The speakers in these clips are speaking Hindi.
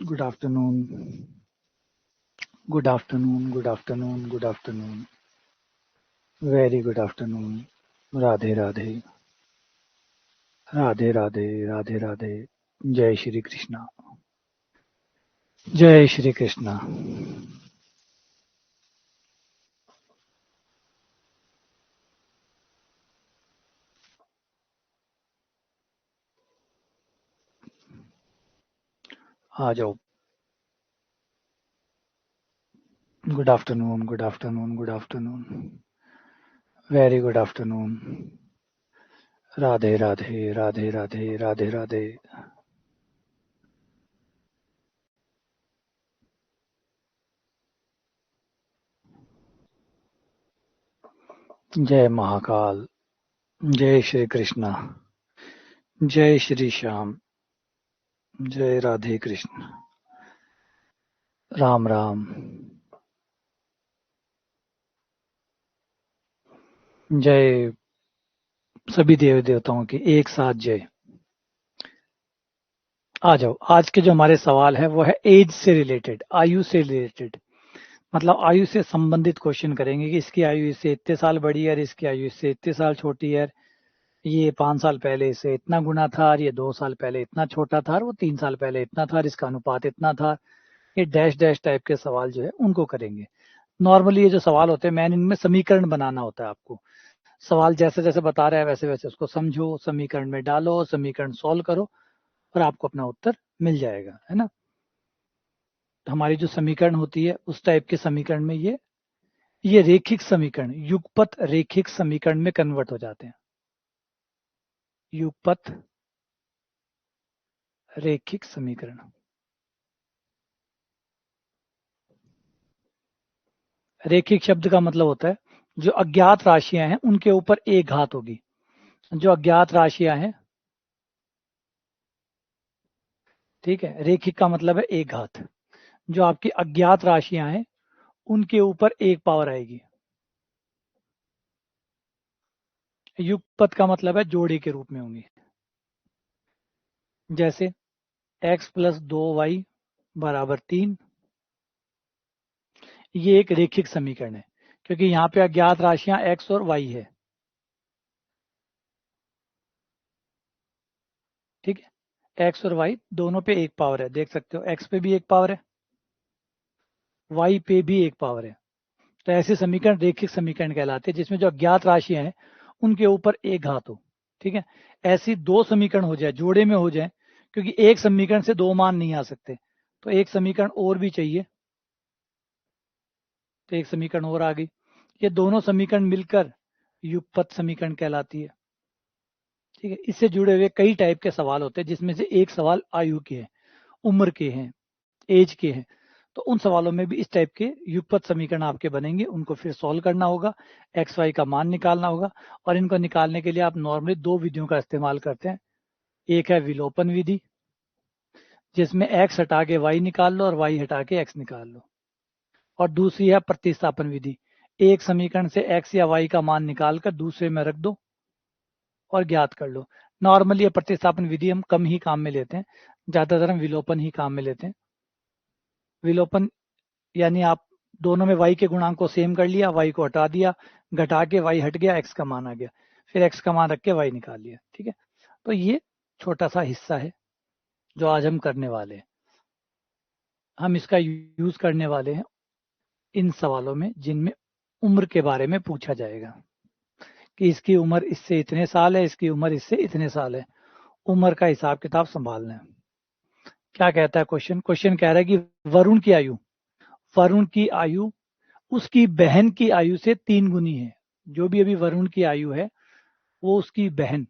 Good afternoon. Good afternoon. Good afternoon. Good afternoon. Very good afternoon. Radhe Radhe Radhe Radhe Radhe Radhe जय श्री कृष्णा जय श्री कृष्णा आ जाओ good afternoon good afternoon good afternoon very good afternoon Radhe Radhe Radhe Radhe Radhe Radhe जय महाकाल जय श्री कृष्णा जय श्री श्याम जय राधे कृष्ण राम राम जय सभी देव देवताओं की एक साथ जय आ जाओ। आज के जो हमारे सवाल है वो है एज से रिलेटेड, आयु से रिलेटेड, मतलब आयु से संबंधित क्वेश्चन करेंगे कि इसकी आयु इससे इतने साल बड़ी है और इसकी आयु इससे इतने साल छोटी है। ये 5 साल पहले इससे इतना गुना था और ये 2 साल पहले इतना छोटा था और वो 3 साल पहले इतना था और इसका अनुपात इतना था। ये डैश डैश टाइप के सवाल जो है उनको करेंगे। नॉर्मली ये जो सवाल होते हैं मैन इनमें समीकरण बनाना होता है आपको। सवाल जैसे जैसे बता रहा है वैसे वैसे उसको समझो, समीकरण में डालो, समीकरण सॉल्व करो और आपको अपना उत्तर मिल जाएगा, है ना। हमारी जो समीकरण होती है उस टाइप के समीकरण में ये रेखिक समीकरण युगपत रेखिक समीकरण में कन्वर्ट हो जाते हैं। युगपत रेखिक समीकरण। रेखिक शब्द का मतलब होता है जो अज्ञात राशियां हैं उनके ऊपर एक घात होगी। जो अज्ञात राशियां हैं, ठीक है, रेखिक का मतलब है एक घात। जो आपकी अज्ञात राशियां हैं उनके ऊपर एक पावर आएगी। युगपत का मतलब है जोड़े के रूप में होंगी। जैसे x प्लस 2y बराबर 3, ये एक रेखिक समीकरण है क्योंकि यहाँ पे अज्ञात राशियां x और y है। ठीक है, x और y दोनों पे एक पावर है, देख सकते हो x पे भी एक पावर है, y पे भी एक पावर है। तो ऐसे समीकरण रेखिक समीकरण कहलाते हैं जिसमें जो अज्ञात राशियां हैं उनके ऊपर एक घात हो। ठीक है, ऐसी दो समीकरण हो जाए, जोड़े में हो जाए, क्योंकि एक समीकरण से दो मान नहीं आ सकते, तो एक समीकरण और भी चाहिए। तो एक समीकरण और आ गई। ये दोनों समीकरण मिलकर युगपत समीकरण कहलाती है। ठीक है, इससे जुड़े हुए कई टाइप के सवाल होते हैं जिसमें से एक सवाल आयु के हैं, उम्र के हैं, एज के हैं। तो उन सवालों में भी इस टाइप के युगपत समीकरण आपके बनेंगे, उनको फिर सॉल्व करना होगा, एक्स वाई का मान निकालना होगा। और इनको निकालने के लिए आप नॉर्मली दो विधियों का इस्तेमाल करते हैं। एक है विलोपन विधि, जिसमें एक्स हटा के वाई निकाल लो और वाई हटा के एक्स निकाल लो। और दूसरी है प्रतिस्थापन विधि, एक समीकरण से एक्स या वाई का मान निकाल कर दूसरे में रख दो और ज्ञात कर लो। नॉर्मली ये प्रतिस्थापन विधि हम कम ही काम में लेते हैं, ज्यादातर हम विलोपन ही काम में लेते हैं। विलोपन यानी आप दोनों में y के गुणांक को सेम कर लिया, y को हटा दिया, घटा के y हट गया, x का मान आ गया, फिर x का मान रख के y निकाल लिया। ठीक है, तो ये छोटा सा हिस्सा है जो आज हम करने वाले हैं। हम इसका यूज करने वाले हैं इन सवालों में जिनमें उम्र के बारे में पूछा जाएगा कि इसकी उम्र इससे इतने साल है, इसकी उम्र इससे इतने साल है। उम्र का हिसाब किताब संभालना है। क्या कहता है क्वेश्चन? क्वेश्चन कह रहा है कि वरुण की आयु उसकी बहन की आयु से 3 गुनी है। जो भी अभी वरुण की आयु है वो उसकी बहन,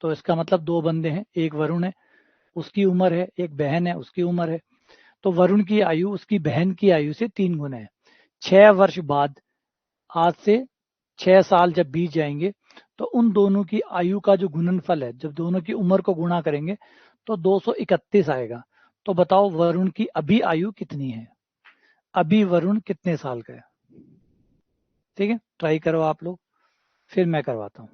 तो इसका मतलब दो बंदे हैं, एक वरुण है उसकी उम्र है, एक बहन है उसकी उम्र है। तो वरुण की आयु उसकी बहन की आयु से 3 गुना है। 6 वर्ष बाद, आज से 6 साल जब बीत जाएंगे, तो उन दोनों की आयु का जो गुणनफल है, जब दोनों की उम्र को गुणा करेंगे तो 231 आएगा। तो बताओ वरुण की अभी आयु कितनी है? अभी वरुण कितने साल का है? ठीक है, ट्राई करो आप लोग, फिर मैं करवाता हूँ।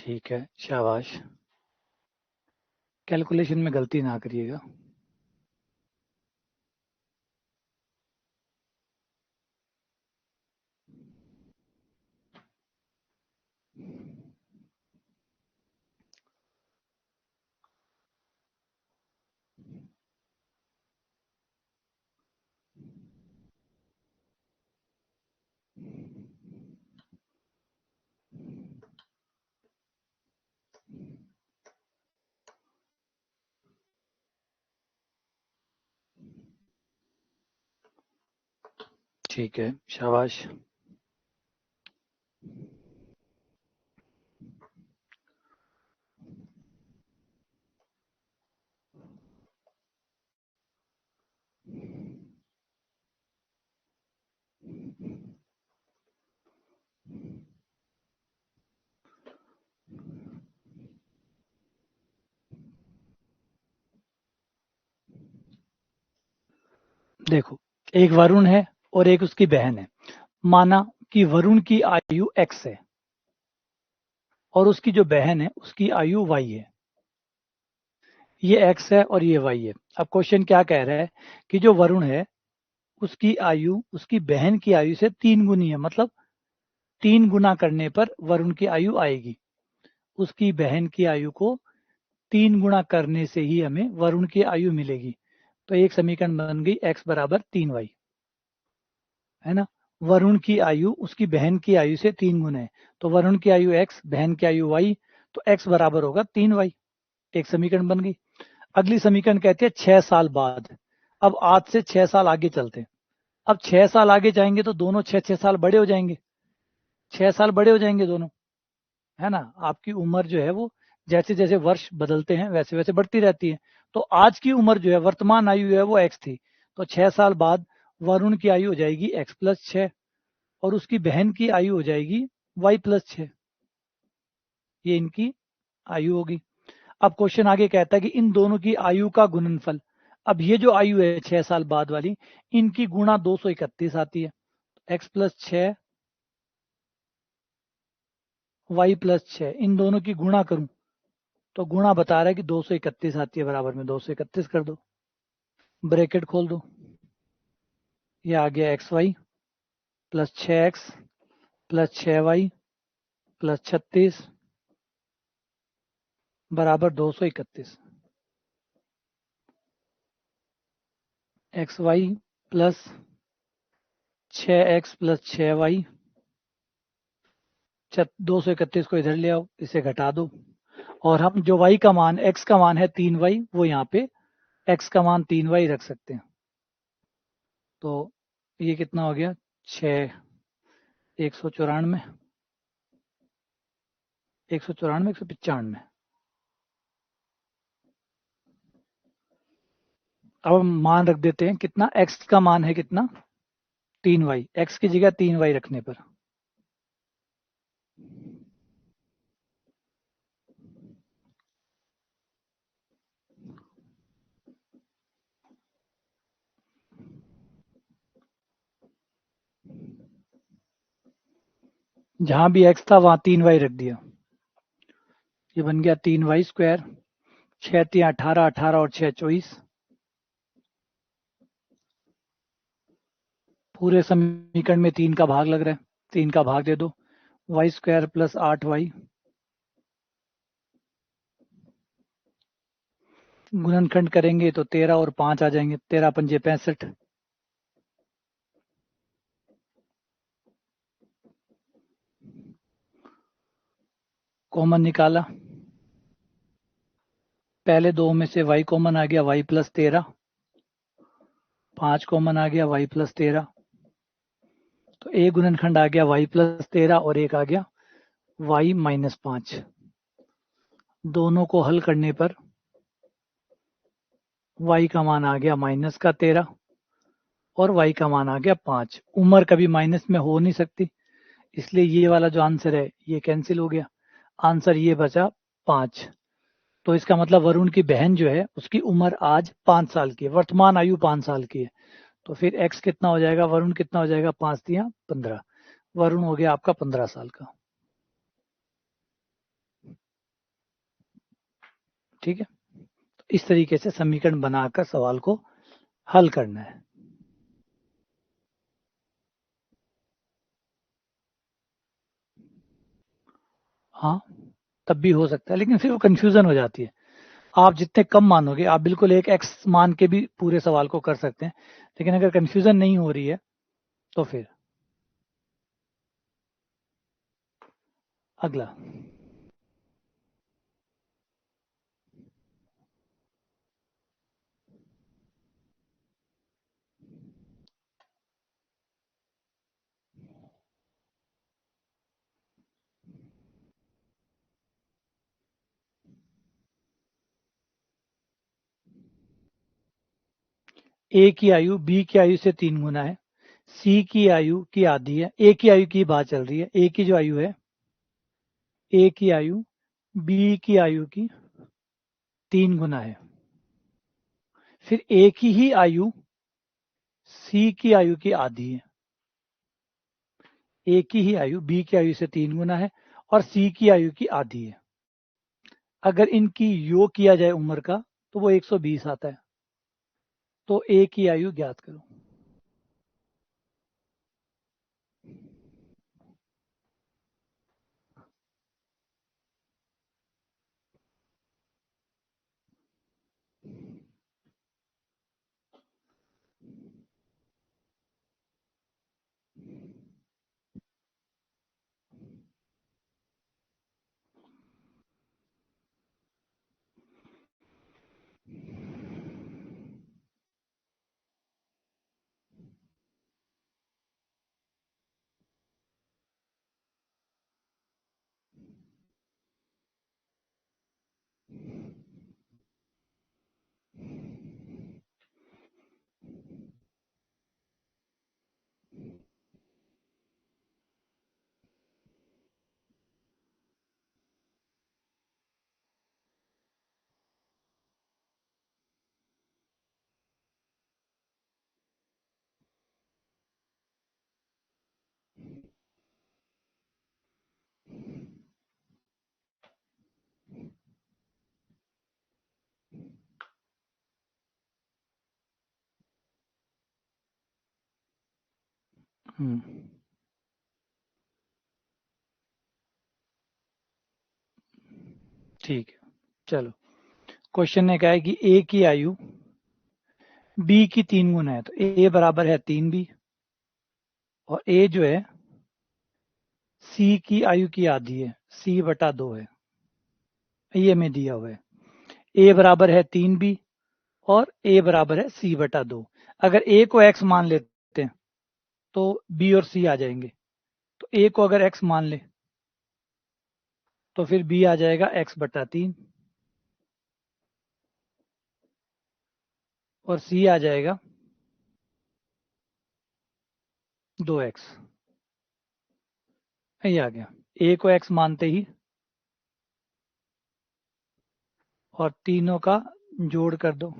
ठीक है, शाबाश। कैलकुलेशन में गलती ना करिएगा। ठीक है, शाबाश। देखो, एक वरुण है और एक उसकी बहन है। माना कि वरुण की आयु x है और उसकी जो बहन है उसकी आयु y है। ये x है और ये y है। अब क्वेश्चन क्या कह रहा है कि जो वरुण है उसकी आयु उसकी बहन की आयु से 3 गुनी है, मतलब 3 गुना करने पर वरुण की आयु आएगी। उसकी बहन की आयु को 3 गुना करने से ही हमें वरुण की आयु मिलेगी। तो एक समीकरण बन गई x बराबर 3y, है ना। वरुण की आयु उसकी बहन की आयु से 3 गुना है, तो वरुण की आयु x, बहन की आयु y, तो x बराबर होगा 3y। एक समीकरण बन गई। अगली समीकरण कहती है 6 साल बाद। अब आज से 6 साल आगे चलते हैं। अब 6 साल आगे जाएंगे तो दोनों 6 साल बड़े हो जाएंगे। 6 साल बड़े हो जाएंगे दोनों, है ना। आपकी उम्र जो है वो जैसे जैसे वर्ष बदलते हैं वैसे वैसे बढ़ती रहती है। तो आज की उम्र जो है, वर्तमान आयु है वो x थी। तो 6 साल बाद वरुण की आयु हो जाएगी x+6 और उसकी बहन की आयु हो जाएगी y+6। ये इनकी आयु होगी। अब क्वेश्चन आगे कहता है कि इन दोनों की आयु का गुणनफल। अब ये जो आयु है 6 साल बाद वाली, इनकी गुणा 231 आती है। x+6 y+6, इन दोनों की गुणा करूं तो गुणा बता रहा है कि 231 आती है, बराबर में 231 कर दो, ब्रैकेट खोल दो। ये आ गया xy plus 6x plus 6y plus 36 बराबर 231। xy plus 6x plus 6y, 231 को इधर ले आओ, इसे घटा दो। और हम जो y का मान, x का मान है 3y, वो यहाँ पे x का मान 3y रख सकते हैं। तो ये कितना हो गया, 6, 194, 194, 195। अब हम मान रख देते हैं कितना, x का मान है कितना, 3y, x की जगह 3y रखने पर जहां भी x था वहां 3y रख दिया। ये बन गया 3y²। 6×3 = 18, 18 और 6 = 24। पूरे समीकरण में 3 का भाग लग रहा है, 3 का भाग दे दो। y² प्लस 8y, गुणनखंड करेंगे तो 13 और 5 आ जाएंगे, 13 पंजे 65। कॉमन निकाला, पहले दो में से y कॉमन आ गया, y+13। 5 कॉमन आ गया, y+13। तो एक गुणनखंड आ गया y+13 और एक आ गया y-5। दोनों को हल करने पर y का मान आ गया -13 और y का मान आ गया 5। उम्र कभी माइनस में हो नहीं सकती, इसलिए ये वाला जो आंसर है ये कैंसिल हो गया। आंसर ये बचा 5। तो इसका मतलब वरुण की बहन जो है उसकी उम्र आज 5 साल की है, वर्तमान आयु 5 साल की है। तो फिर x कितना हो जाएगा, वरुण कितना हो जाएगा, 5×3 = 15। वरुण हो गया आपका 15 साल का। ठीक है, तो इस तरीके से समीकरण बनाकर सवाल को हल करना है। हाँ, तब भी हो सकता है, लेकिन फिर वो कंफ्यूजन हो जाती है। आप जितने कम मानोगे, आप बिल्कुल एक एक्स मान के भी पूरे सवाल को कर सकते हैं, लेकिन अगर कंफ्यूजन नहीं हो रही है तो फिर अगला। ए की आयु बी की आयु से 3 गुना है, सी की आयु की आधी है। ए की आयु की बात चल रही है, ए की जो आयु है, ए की आयु बी की आयु की 3 गुना है। फिर ए की ही आयु सी की आयु की आधी है। ए की ही आयु बी की आयु से 3 गुना है और सी की आयु की आधी है। अगर इनकी योग किया जाए उम्र का तो वो 120 आता है। तो ए की आयु ज्ञात करो। हम्म, ठीक है, चलो। क्वेश्चन ने कहा है कि ए की आयु बी की 3 गुना है, तो ए बराबर है 3b, और ए जो है सी की आयु की आधी है, सी बटा 2 है, ये में दिया हुआ है। ए बराबर है 3b और ए बराबर है सी बटा 2। अगर ए को एक्स मान लेते हैं तो बी और सी आ जाएंगे। तो ए को अगर एक्स मान ले तो फिर बी आ जाएगा एक्स बटा 3 और सी आ जाएगा 2x। ये आ गया। ए को एक्स मानते ही और तीनों का जोड़ कर दो।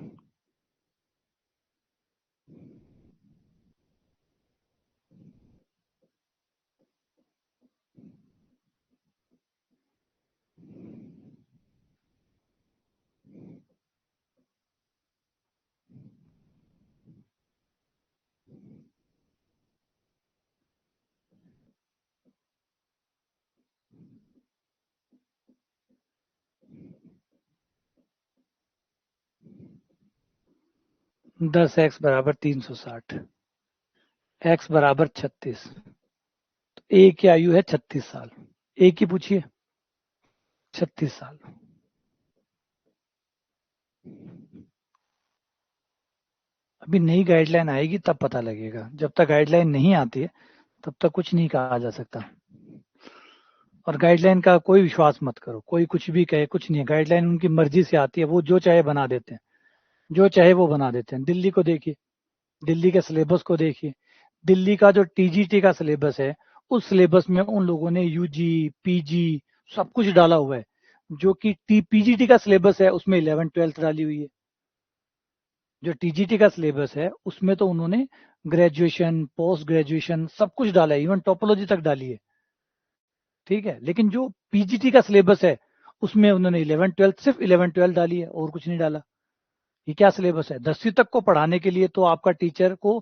दस एक्स बराबर 360, एक्स बराबर 36। तो ए की आयु है 36 साल। ए की पूछिए। 36 साल। अभी नई गाइडलाइन आएगी तब पता लगेगा, जब तक गाइडलाइन नहीं आती है तब तक कुछ नहीं कहा जा सकता। और गाइडलाइन का कोई विश्वास मत करो, कोई कुछ भी कहे, कुछ नहीं है। गाइडलाइन उनकी मर्जी से आती है, वो जो चाहे बना देते हैं, जो चाहे वो बना देते हैं। दिल्ली को देखिए, दिल्ली के सिलेबस को देखिए। दिल्ली का जो टीजीटी का सिलेबस है, उस सिलेबस में उन लोगों ने यूजी पीजी सब कुछ डाला हुआ है। जो कि पीजीटी का सिलेबस है उसमें 11th 12th डाली हुई है। जो टीजीटी का सिलेबस है उसमें तो उन्होंने ग्रेजुएशन पोस्ट ग्रेजुएशन सब कुछ डाला है, इवन टोपोलॉजी तक डाली है। ठीक है, लेकिन जो पीजीटी का सिलेबस है उसमें उन्होंने 11-12 सिर्फ 11-12 डाली है और कुछ नहीं डाला। ये क्या सिलेबस है? 10वीं तक को पढ़ाने के लिए तो आपका टीचर को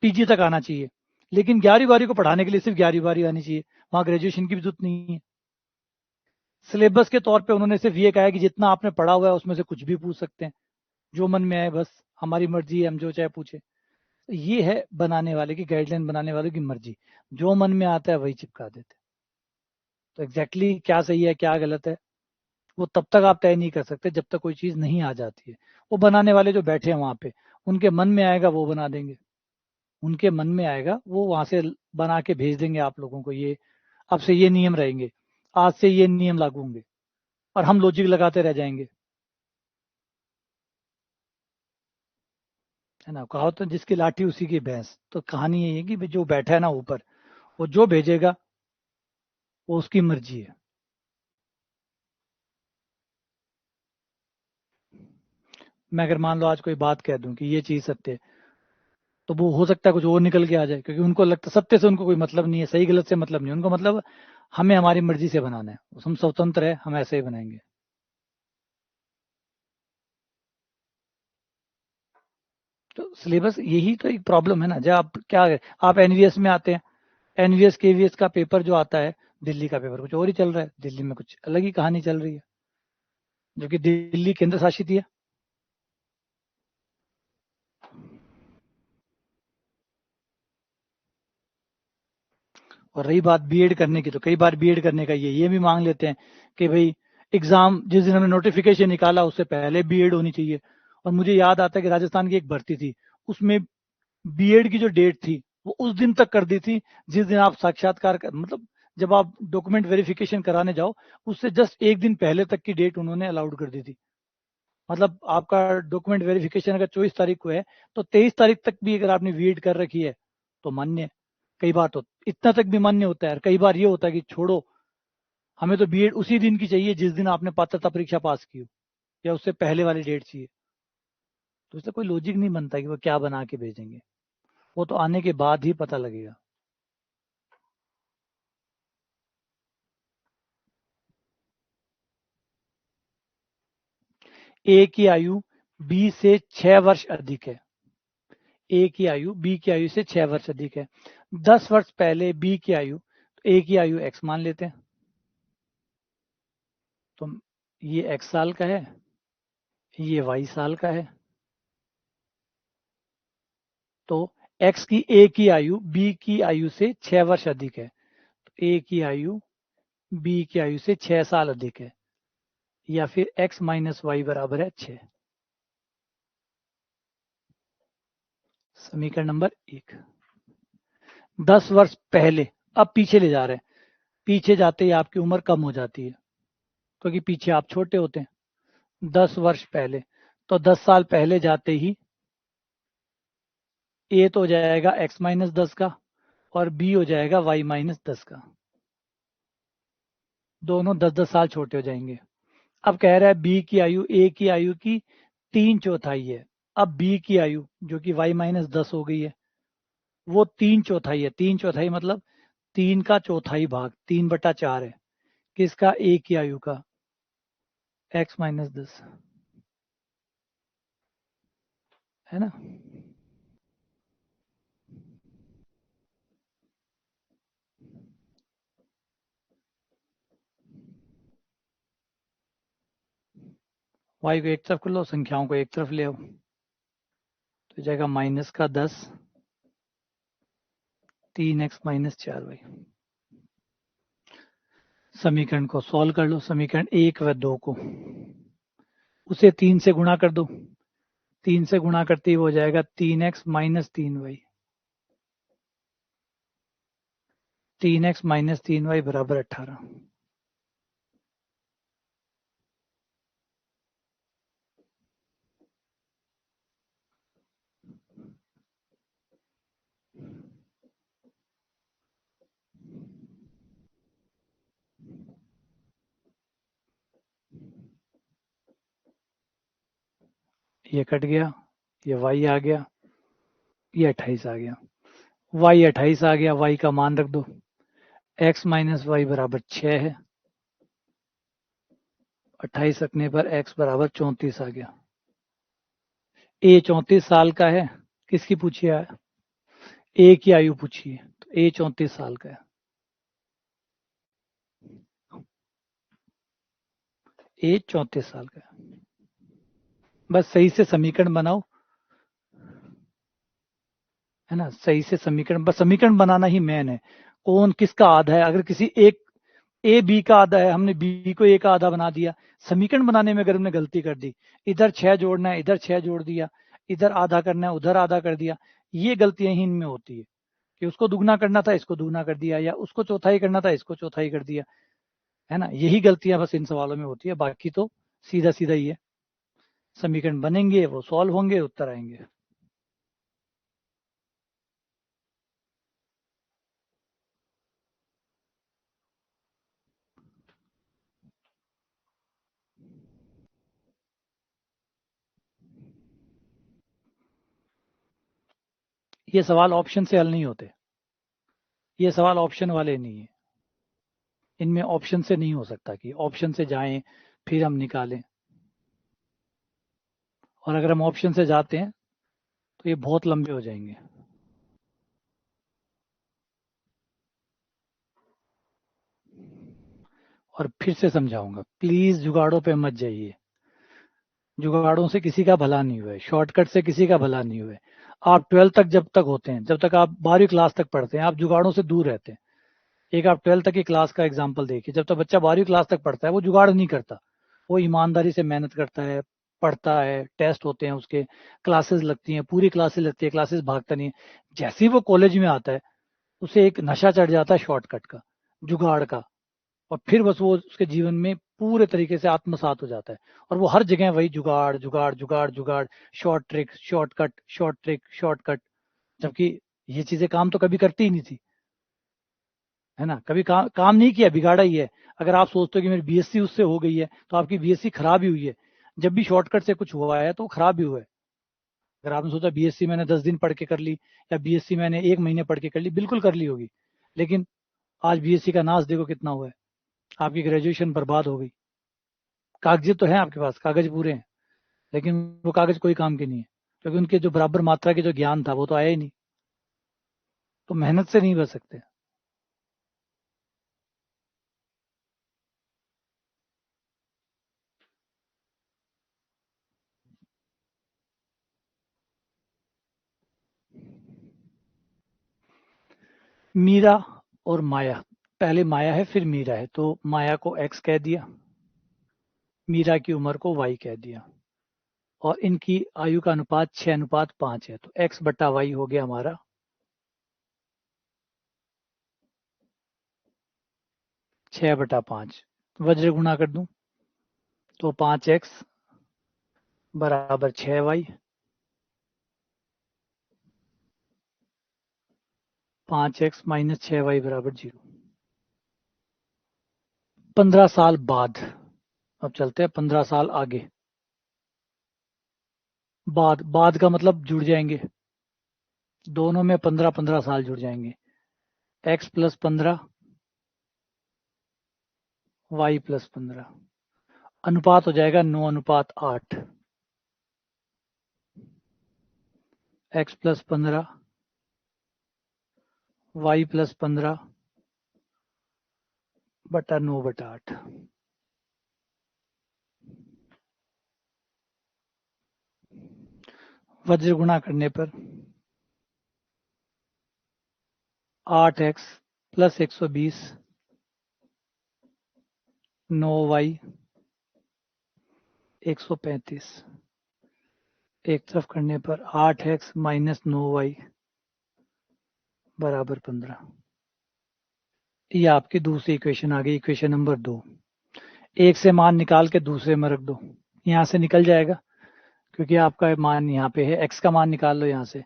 पीजी तक आना चाहिए, लेकिन 11वीं-12वीं को पढ़ाने के लिए सिर्फ 11वीं-12वीं आनी चाहिए, वहां ग्रेजुएशन की भी जरूरत नहीं है। सिलेबस के तौर पे उन्होंने सिर्फ ये कहा है कि जितना आपने पढ़ा हुआ है उसमें से कुछ भी पूछ सकते हैं, जो मन में आए, बस हमारी मर्जी है, हम जो चाहे पूछे। ये है बनाने वाले की, गाइडलाइन बनाने वाले की मर्जी, जो मन में आता है वही चिपका देते। तो एग्जैक्टली क्या सही है क्या गलत है वो तब तक आप तय नहीं कर सकते जब तक कोई चीज नहीं आ जाती है। वो बनाने वाले जो बैठे हैं वहां पे, उनके मन में आएगा वो बना देंगे, उनके मन में आएगा वो वहां से बना के भेज देंगे आप लोगों को। ये अब से ये नियम रहेंगे, आज से ये नियम लागू होंगे, और हम लॉजिक लगाते रह जाएंगे। है ना, कहावत तो जिसकी लाठी उसी की भैंस। तो कहानी यही है कि जो बैठा है ना ऊपर, वो जो भेजेगा वो उसकी मर्जी है। मैं अगर मान लो आज कोई बात कह दूं कि ये चीज सत्य है, तो वो हो सकता है कुछ और निकल के आ जाए, क्योंकि उनको लगता सत्य से उनको कोई मतलब नहीं है, सही गलत से मतलब नहीं, उनको मतलब हमें हमारी मर्जी से बनाना है, हम स्वतंत्र है, हम ऐसे ही बनाएंगे। तो सिलेबस यही तो एक प्रॉब्लम है ना। जब आप क्या आप एनवीएस में आते हैं, एनवीएस केवीएस का पेपर जो आता है, दिल्ली का पेपर कुछ और ही चल रहा है, दिल्ली में कुछ अलग ही कहानी चल रही है, जो कि दिल्ली केंद्र शासित ही है। और रही बात बीएड करने की, तो कई बार बीएड करने का ये भी मांग लेते हैं कि भाई एग्जाम जिस दिन हमने नोटिफिकेशन निकाला उससे पहले बीएड होनी चाहिए। और मुझे याद आता है कि राजस्थान की एक भर्ती थी, उसमें बीएड की जो डेट थी वो उस दिन तक कर दी थी जिस दिन आप साक्षात्कार मतलब जब आप डॉक्यूमेंट वेरिफिकेशन कराने जाओ, उससे जस्ट एक दिन पहले तक की डेट उन्होंने अलाउड कर दी थी। मतलब आपका डॉक्यूमेंट वेरिफिकेशन अगर 24 तारीख को है, तो 23 तारीख तक भी अगर आपने बीएड कर रखी है तो मान्य है। कई बार तो इतना तक भी मान्य होता है, और कई बार ये होता है कि छोड़ो, हमें तो बीएड उसी दिन की चाहिए जिस दिन आपने पात्रता परीक्षा पास की हो, या उससे पहले वाली डेट चाहिए। तो इससे कोई लॉजिक नहीं बनता कि वो क्या बना के भेजेंगे, वो तो आने के बाद ही पता लगेगा। ए की आयु बी से 6 वर्ष अधिक है, ए की आयु बी की आयु से 6 वर्ष अधिक है। 10 वर्ष पहले बी की आयु, तो ए की आयु एक्स मान लेते हैं। तो ये एक्स साल का है, ये वाई साल का है। तो एक्स की ए की आयु बी की आयु से 6 वर्ष अधिक है, तो ए की आयु बी की आयु से 6 साल अधिक है, या फिर एक्स माइनस वाई बराबर है 6। समीकरण नंबर 1। 10 वर्ष पहले, अब पीछे ले जा रहे हैं, पीछे जाते ही आपकी उम्र कम हो जाती है, क्योंकि पीछे आप छोटे होते हैं। 10 वर्ष पहले, तो 10 साल पहले जाते ही ए तो हो जाएगा x-10 का, और बी हो जाएगा y-10 का, दोनों 10-10 साल छोटे हो जाएंगे। अब कह रहा है बी की आयु ए की आयु की 3/4 है। अब बी की आयु जो कि y-10 हो गई है, वो 3/4 है। 3/4 मतलब 3 का चौथाई भाग, 3/4 है किसका, ए की आयु का, x-10, है ना। y को एक तरफ कर लो, संख्याओं को एक तरफ ले आओ, तो जाएगा -10, 3x-4y। समीकरण को सॉल्व कर लो, समीकरण 1 व 2 को, उसे 3 से गुणा कर दो, 3 से गुणा करते ही हो जाएगा 3x-3y, 3x-3y बराबर 18। ये कट गया, ये y आ गया, ये 28 आ गया, y 28 आ गया, y का मान रख दो, x-y बराबर 6 है, 28 रखने पर x बराबर 34 आ गया। ए 34 साल का है, किसकी पूछी है? ए की आयु पूछी है, तो ए 34 साल का है। ए 34 साल का है। बस सही से समीकरण बनाओ, है ना, सही से समीकरण, बस समीकरण बनाना ही मेन है। कौन किसका आधा है, अगर किसी एक ए बी का आधा है, हमने बी को ए का आधा बना दिया। समीकरण बनाने में अगर हमने गलती कर दी, इधर 6 जोड़ना है, इधर 6 जोड़ दिया, इधर आधा करना है, उधर आधा कर दिया, ये गलतियां ही इनमें होती है कि उसको दुगना करना था, इसको दुगना कर दिया, या उसको चौथाई करना था, इसको चौथाई कर दिया, है ना। यही गलतियां बस इन सवालों में होती है, बाकी तो सीधा सीधा ही है। समीकरण बनेंगे, वो सॉल्व होंगे, उत्तर आएंगे। ये सवाल ऑप्शन से हल नहीं होते, ये सवाल ऑप्शन वाले नहीं है, इनमें ऑप्शन से नहीं हो सकता कि ऑप्शन से जाएं फिर हम निकालें। और अगर हम ऑप्शन से जाते हैं तो ये बहुत लंबे हो जाएंगे। और फिर से समझाऊंगा, प्लीज जुगाड़ों पे मत जाइए। जुगाड़ों से किसी का भला नहीं हुआ है, शॉर्टकट से किसी का भला नहीं हुआ है। आप 12th तक जब तक होते हैं, जब तक आप 12वीं क्लास तक पढ़ते हैं, आप जुगाड़ों से दूर रहते हैं। एक आप 12th तक की क्लास का एग्जाम्पल देखिए, जब तक बच्चा 12वीं क्लास तक पढ़ता है वो जुगाड़ नहीं करता, वो ईमानदारी से मेहनत करता है, पढ़ता है, टेस्ट होते हैं उसके, क्लासेस लगती हैं, पूरी क्लासेस लगती है, क्लासेस भागता नहीं है। जैसे ही वो कॉलेज में आता है, उसे एक नशा चढ़ जाता है शॉर्टकट का, जुगाड़ का, और फिर बस वो उसके जीवन में पूरे तरीके से आत्मसात हो जाता है। और वो हर जगह वही जुगाड़ जुगाड़ जुगाड़ जुगाड़, short trick shortcut, short trick shortcut, जबकि ये चीजें काम तो कभी करती ही नहीं थी, है ना। कभी काम नहीं किया, बिगाड़ा ही है। अगर आप सोचते हो कि मेरी बीएससी उससे हो गई है, तो आपकी बीएससी खराब ही हुई है। जब भी शॉर्टकट से कुछ हुआ है तो खराब ही हुआ है। अगर आपने सोचा बीएससी मैंने 10 दिन पढ़ के कर ली, या बीएससी मैंने 1 महीने पढ़ के कर ली, बिल्कुल कर ली होगी, लेकिन आज बीएससी का नाश देखो कितना हुआ है। आपकी ग्रेजुएशन बर्बाद हो गई। कागज तो है आपके पास, कागज पूरे हैं, लेकिन वो कागज कोई काम के नहीं है, क्योंकि उनके जो बराबर मात्रा के जो ज्ञान था वो तो आया ही नहीं। तो मेहनत से नहीं बच सकते। मीरा और माया, पहले माया है फिर मीरा है, तो माया को एक्स कह दिया, मीरा की उम्र को वाई कह दिया, और इनकी आयु का अनुपात 6:5 है, तो एक्स बट्टा वाई हो गया हमारा 6/5। वज्र गुणा कर दूं तो 5x बराबर 6y, 5x माइनस 6y बराबर 0। 15 साल बाद, अब चलते हैं 15 साल आगे। बाद का मतलब जुड़ जाएंगे, दोनों में 15-15 साल जुड़ जाएंगे। x+15, y+15, अनुपात हो जाएगा 9:8। x+15, y+15 बटा 9/8। वज्र गुणा करने पर 8x प्लस 120, 9y 135, एक तरफ करने पर 8x माइनस 9y बराबर 15। ये आपकी दूसरी इक्वेशन आ गई, इक्वेशन नंबर 2। एक से मान निकाल के दूसरे में रख दो, यहाँ से निकल जाएगा, क्योंकि आपका मान यहाँ पे है। एक्स का मान निकाल लो यहाँ से,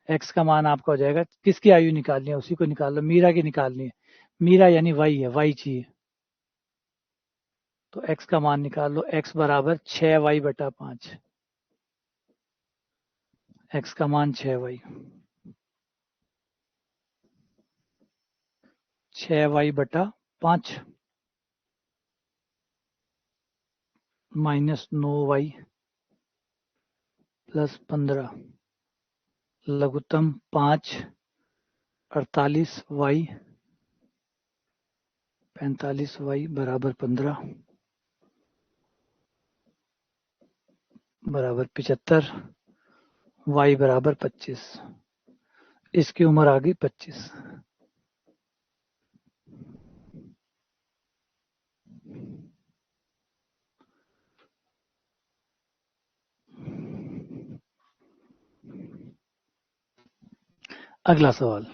एक्स का मान आपका हो जाएगा, किसकी आयु निकालनी है उसी को निकाल लो, मीरा की निकालनी है। मीरा यानी वाई है, वाई चाहिए, तो एक्स का मान निकाल लो, एक्स बराबर 6y/5। एक्स का मान 6y, 6y/5। -9y + 15 लघुत्तम 5 48y 45y = 15 = 75 y = 25। इसकी उम्र आ गई 25। अगला सवाल,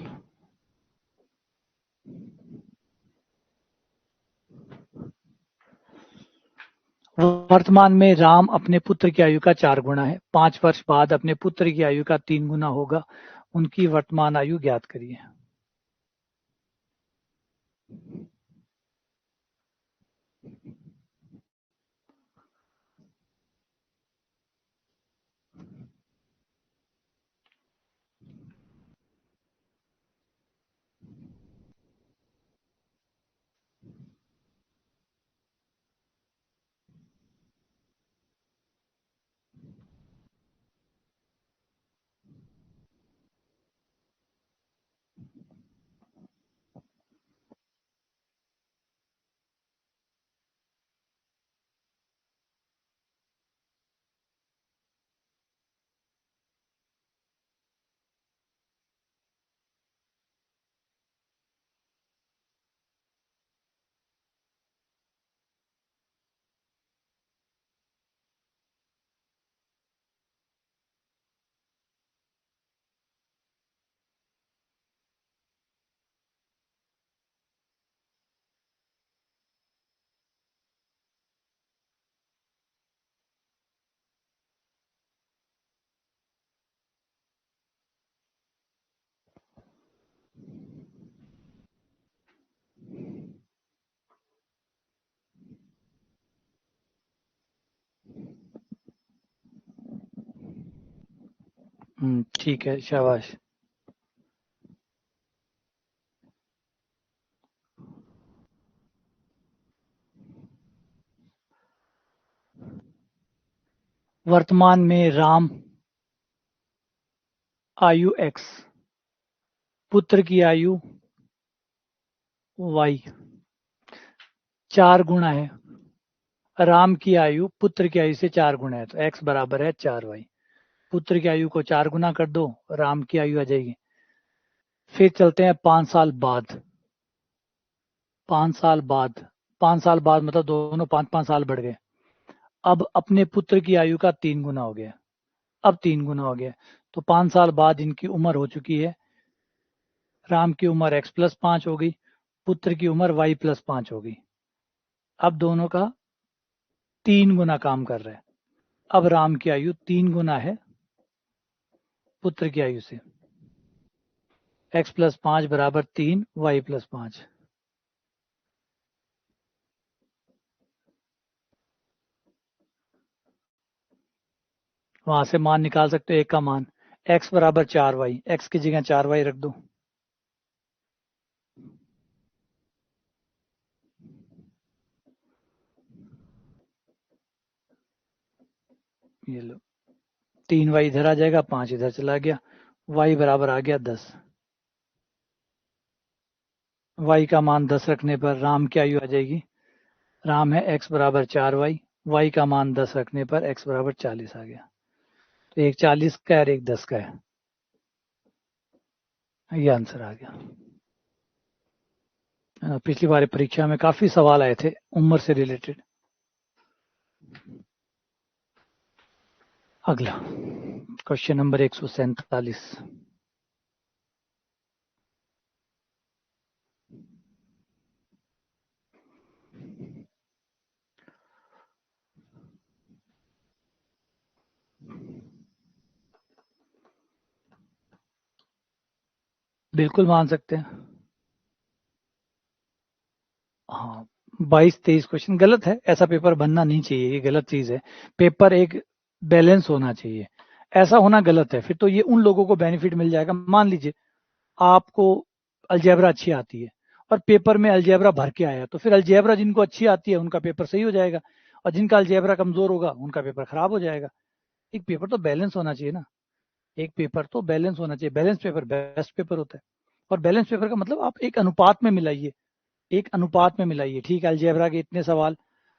वर्तमान में राम अपने पुत्र की आयु का 4 गुना है। 5 वर्ष बाद अपने पुत्र की आयु का 3 गुना होगा। उनकी वर्तमान आयु ज्ञात करिए। ठीक है, शाबाश। वर्तमान में राम आयु x, पुत्र की आयु y 4 गुना है। राम की आयु पुत्र की आयु से 4 गुना है, तो x बराबर है 4y। पुत्र की आयु को 4 गुना कर दो, राम की आयु आ जाएगी। फिर चलते हैं 5 साल बाद। 5 साल बाद, 5 साल बाद मतलब दोनों 5-5 साल बढ़ गए। अब अपने पुत्र की आयु का 3 गुना हो गया। अब 3 गुना हो गया, तो 5 साल बाद इनकी उम्र हो चुकी है। राम की उम्र x + 5 हो गई, पुत्र की उम्र y + 5 हो गई। अब दोनों का 3 गुना काम कर रहा है। अब राम की आयु 3 गुना है पुत्र की आयु से। x + 5 = 3, y + 5। वहां से मान निकाल सकते हो, एक का मान x = 4y, x की जगह 4y रख दो। ये लो, 3y इधर आ जाएगा, 5 इधर चला गया, y बराबर आ गया 10। y का मान 10 रखने पर राम की आयु आ जाएगी। राम है x = 4y, y का मान 10 रखने पर x = 40 आ गया। तो एक 40 का और एक 10 का है, ये आंसर आ गया। पिछली बार परीक्षा में काफी सवाल आए थे उम्र से रिलेटेड। अगला क्वेश्चन नंबर 147। बिल्कुल मान सकते हैं। हाँ, 22-23 क्वेश्चन गलत है, ऐसा पेपर बनना नहीं चाहिए, ये गलत चीज है। पेपर एक बैलेंस होना चाहिए, ऐसा होना गलत है। फिर तो ये उन लोगों को बेनिफिट मिल जाएगा। मान लीजिए आपको अलजेब्रा अच्छी आती है और पेपर में अलजेब्रा भर के आया, तो फिर अलजेब्रा जिनको अच्छी आती है उनका पेपर सही हो जाएगा, और जिनका अलजेब्रा कमजोर होगा उनका पेपर खराब हो जाएगा। एक पेपर तो बैलेंस होना चाहिए ना, एक पेपर तो बैलेंस होना चाहिए। बैलेंस पेपर बेस्ट पेपर होता है। और बैलेंस पेपर का मतलब आप एक अनुपात में मिलाइए, एक अनुपात में मिलाइए। ठीक है, अलजेब्रा के इतने सवाल,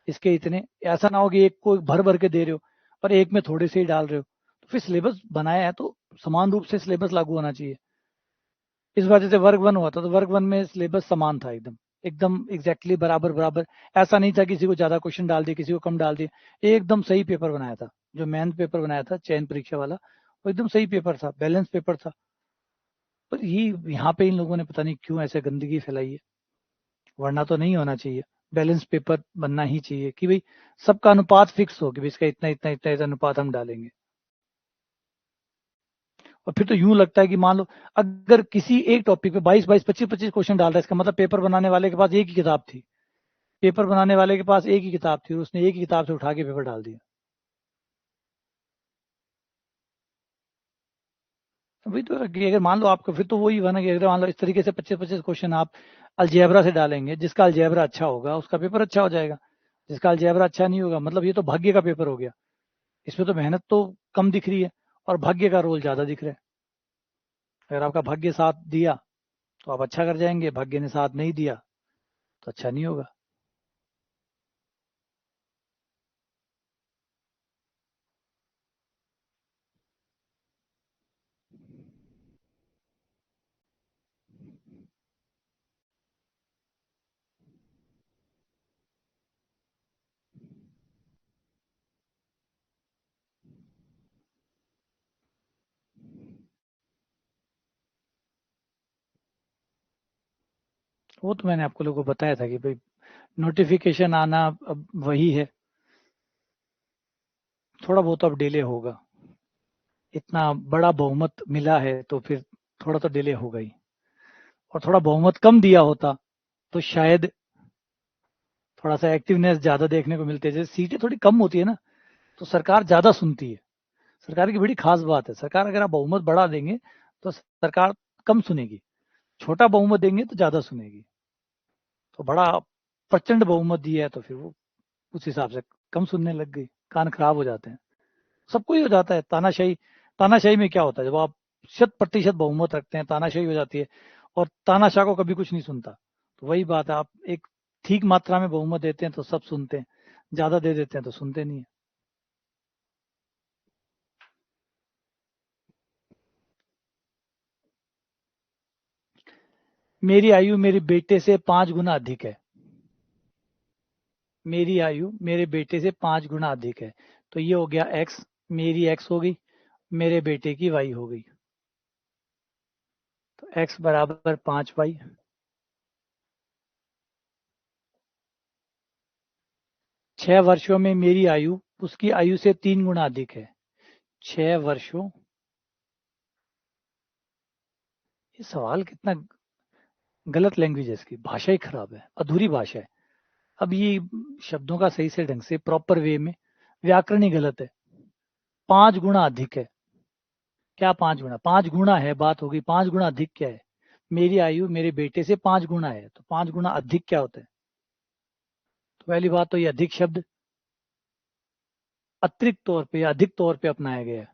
इसके इतने, ऐसा ना हो कि एक को भर भर के दे रहे हो और एक में थोड़े से ही डाल रहे हो। तो फिर सिलेबस बनाया है तो समान रूप से सिलेबस लागू होना चाहिए। इस बार जैसे वर्ग 1 हुआ था तो वर्ग 1 में सिलेबस समान था, एकदम एकदम एग्जैक्टली बराबर बराबर। ऐसा नहीं था किसी को ज्यादा क्वेश्चन डाल दिए किसी को कम डाल दिए, एकदम सही पेपर बनाया था। जो मेन पेपर बनाया था चयन परीक्षा वाला, वो एकदम सही पेपर था, बैलेंस पेपर था। पर ये यहाँ पे इन लोगों ने पता नहीं क्यों ऐसे गंदगी फैलाई है, वरना तो नहीं होना चाहिए। बैलेंस पेपर बनना ही चाहिए कि भाई सबका अनुपात फिक्स हो कि भाई इसका इतना इतना इतना इतना अनुपात हम डालेंगे। और फिर तो यूं लगता है कि मान लो अगर किसी एक टॉपिक पे 22 22 25 25 क्वेश्चन डाल रहा है, इसका मतलब पेपर बनाने वाले के पास एक ही किताब थी, पेपर बनाने वाले के पास एक ही किताब थी और उसने एक ही किताब से उठा के पेपर डाल दिया। वही तो है कि अगर मान लो आपको, फिर तो वही हुआ ना कि अगर मान लो इस तरीके से 25 25 क्वेश्चन आप अलजेब्रा से डालेंगे, जिसका अलजेब्रा अच्छा होगा उसका पेपर अच्छा हो जाएगा, जिसका अलजेब्रा अच्छा नहीं होगा मतलब ये तो भाग्य का पेपर हो गया। इसमें तो मेहनत तो कम दिख रही है और भाग्य का रोल ज्यादा दिख रहा है। अगर आपका भाग्य साथ दिया तो आप अच्छा कर जाएंगे, भाग्य ने साथ नहीं दिया तो अच्छा नहीं होगा। वो तो मैंने आपको लोगों को बताया था कि भाई नोटिफिकेशन आना अब वही है, थोड़ा बहुत अब डिले होगा। इतना बड़ा बहुमत मिला है तो फिर थोड़ा तो डिले होगा ही। और थोड़ा बहुमत कम दिया होता तो शायद थोड़ा सा एक्टिवनेस ज्यादा देखने को मिलती है। जैसे सीटें थोड़ी कम होती है ना तो सरकार ज्यादा सुनती है। सरकार की बड़ी खास बात है, सरकार अगर आप बहुमत बढ़ा देंगे तो सरकार कम सुनेगी, छोटा बहुमत देंगे तो ज्यादा सुनेगी। तो बड़ा प्रचंड बहुमत दिया है तो फिर वो उस हिसाब से कम सुनने लग गई, कान खराब हो जाते हैं। सबको ही हो जाता है तानाशाही। तानाशाही में क्या होता है, जब आप 100% बहुमत रखते हैं तानाशाही हो जाती है, और तानाशाह को कभी कुछ नहीं सुनता। तो वही बात है, आप एक ठीक मात्रा में बहुमत देते हैं तो सब सुनते हैं, ज्यादा दे देते हैं तो सुनते नहीं है। मेरी आयु मेरे बेटे से 5 गुना अधिक है। मेरी आयु मेरे बेटे से 5 गुना अधिक है। तो ये हो गया एक्स, मेरी एक्स हो गई, मेरे बेटे की वाई हो गई। तो एक्स बराबर 5 वाई। 6 वर्षों में मेरी आयु उसकी आयु से 3 गुना अधिक है। 6 वर्षों, ये सवाल कितना गलत लैंग्वेज है, इसकी भाषा ही खराब है, अधूरी भाषा है। अब ये शब्दों का सही से ढंग से प्रॉपर वे में व्याकरण ही गलत है। 5 गुना अधिक है, क्या 5 गुना, 5 गुना है बात होगी, 5 गुना अधिक क्या है। मेरी आयु मेरे बेटे से 5 गुना है तो 5 गुना अधिक क्या होता है। तो पहली बात तो ये अधिक शब्द अतिरिक्त तौर पे या अधिक तौर पे अपनाया गया है।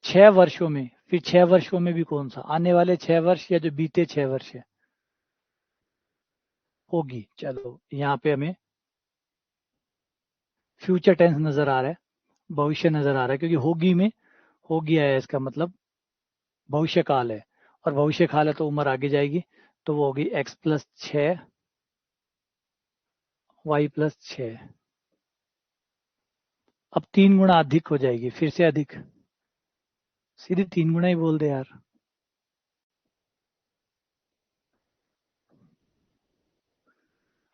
6 वर्षों में, फिर 6 वर्षों में भी कौन सा, आने वाले 6 वर्ष या जो बीते 6 वर्ष है होगी। चलो यहाँ पे हमें फ्यूचर टेंस नजर आ रहा है, भविष्य नजर आ रहा है, क्योंकि होगी में होगी है इसका मतलब भविष्य काल है, और भविष्य काल है तो उम्र आगे जाएगी। तो वो होगी x+6 y+6। अब 3 गुना अधिक हो जाएगी, फिर से अधिक, सीधे 3 गुना ही बोल दे यार।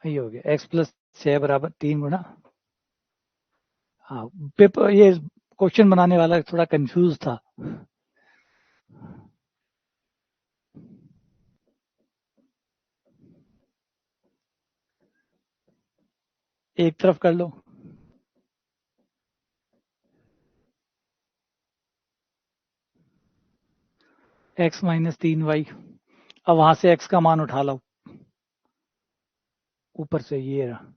यही हो गया x+6 बराबर 3 गुना। हाँ, पेपर ये क्वेश्चन बनाने वाला थोड़ा कंफ्यूज था। एक तरफ कर लो, x-3y। अब वहां से x का मान उठा लो, ऊपर से ये रहा।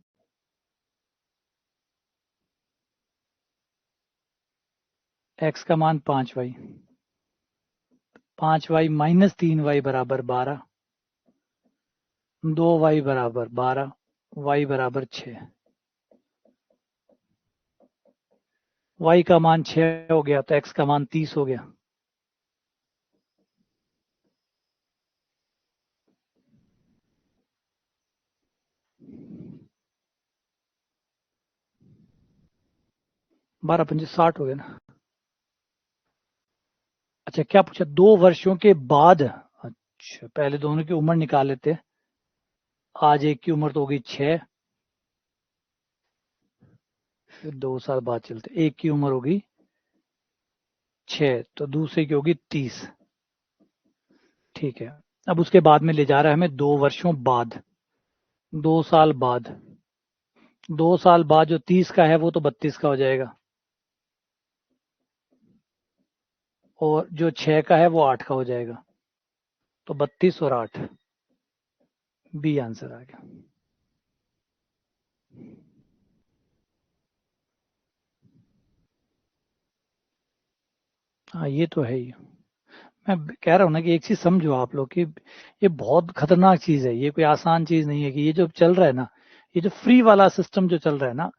x का मान 5y, 5y माइनस 3y बराबर 12, 2y बराबर 12, y बराबर 6। y का मान 6 हो गया तो x का मान 30 हो गया। बारह पंजे 60 हो गया ना। अच्छा क्या पूछा, 2 वर्षों के बाद। अच्छा पहले दोनों की उम्र निकाल लेते हैं। आज एक की उम्र तो हो गई 6, फिर 2 साल बाद चलते, एक की उम्र होगी 6 तो दूसरे की होगी 30। ठीक है, अब उसके बाद में ले जा रहा है हमें 2 वर्षों बाद, 2 साल बाद। 2 साल बाद जो 30 का है वो तो 32 का हो जाएगा, और जो 6 का है वो 8 का हो जाएगा। तो 32 और 8, बी आंसर आ गया। हाँ ये तो है ही। मैं कह रहा हूँ ना कि एक चीज समझो आप लोग कि ये बहुत खतरनाक चीज है, ये कोई आसान चीज नहीं है कि ये जो चल रहा है ना, ये जो फ्री वाला सिस्टम जो चल रहा है ना,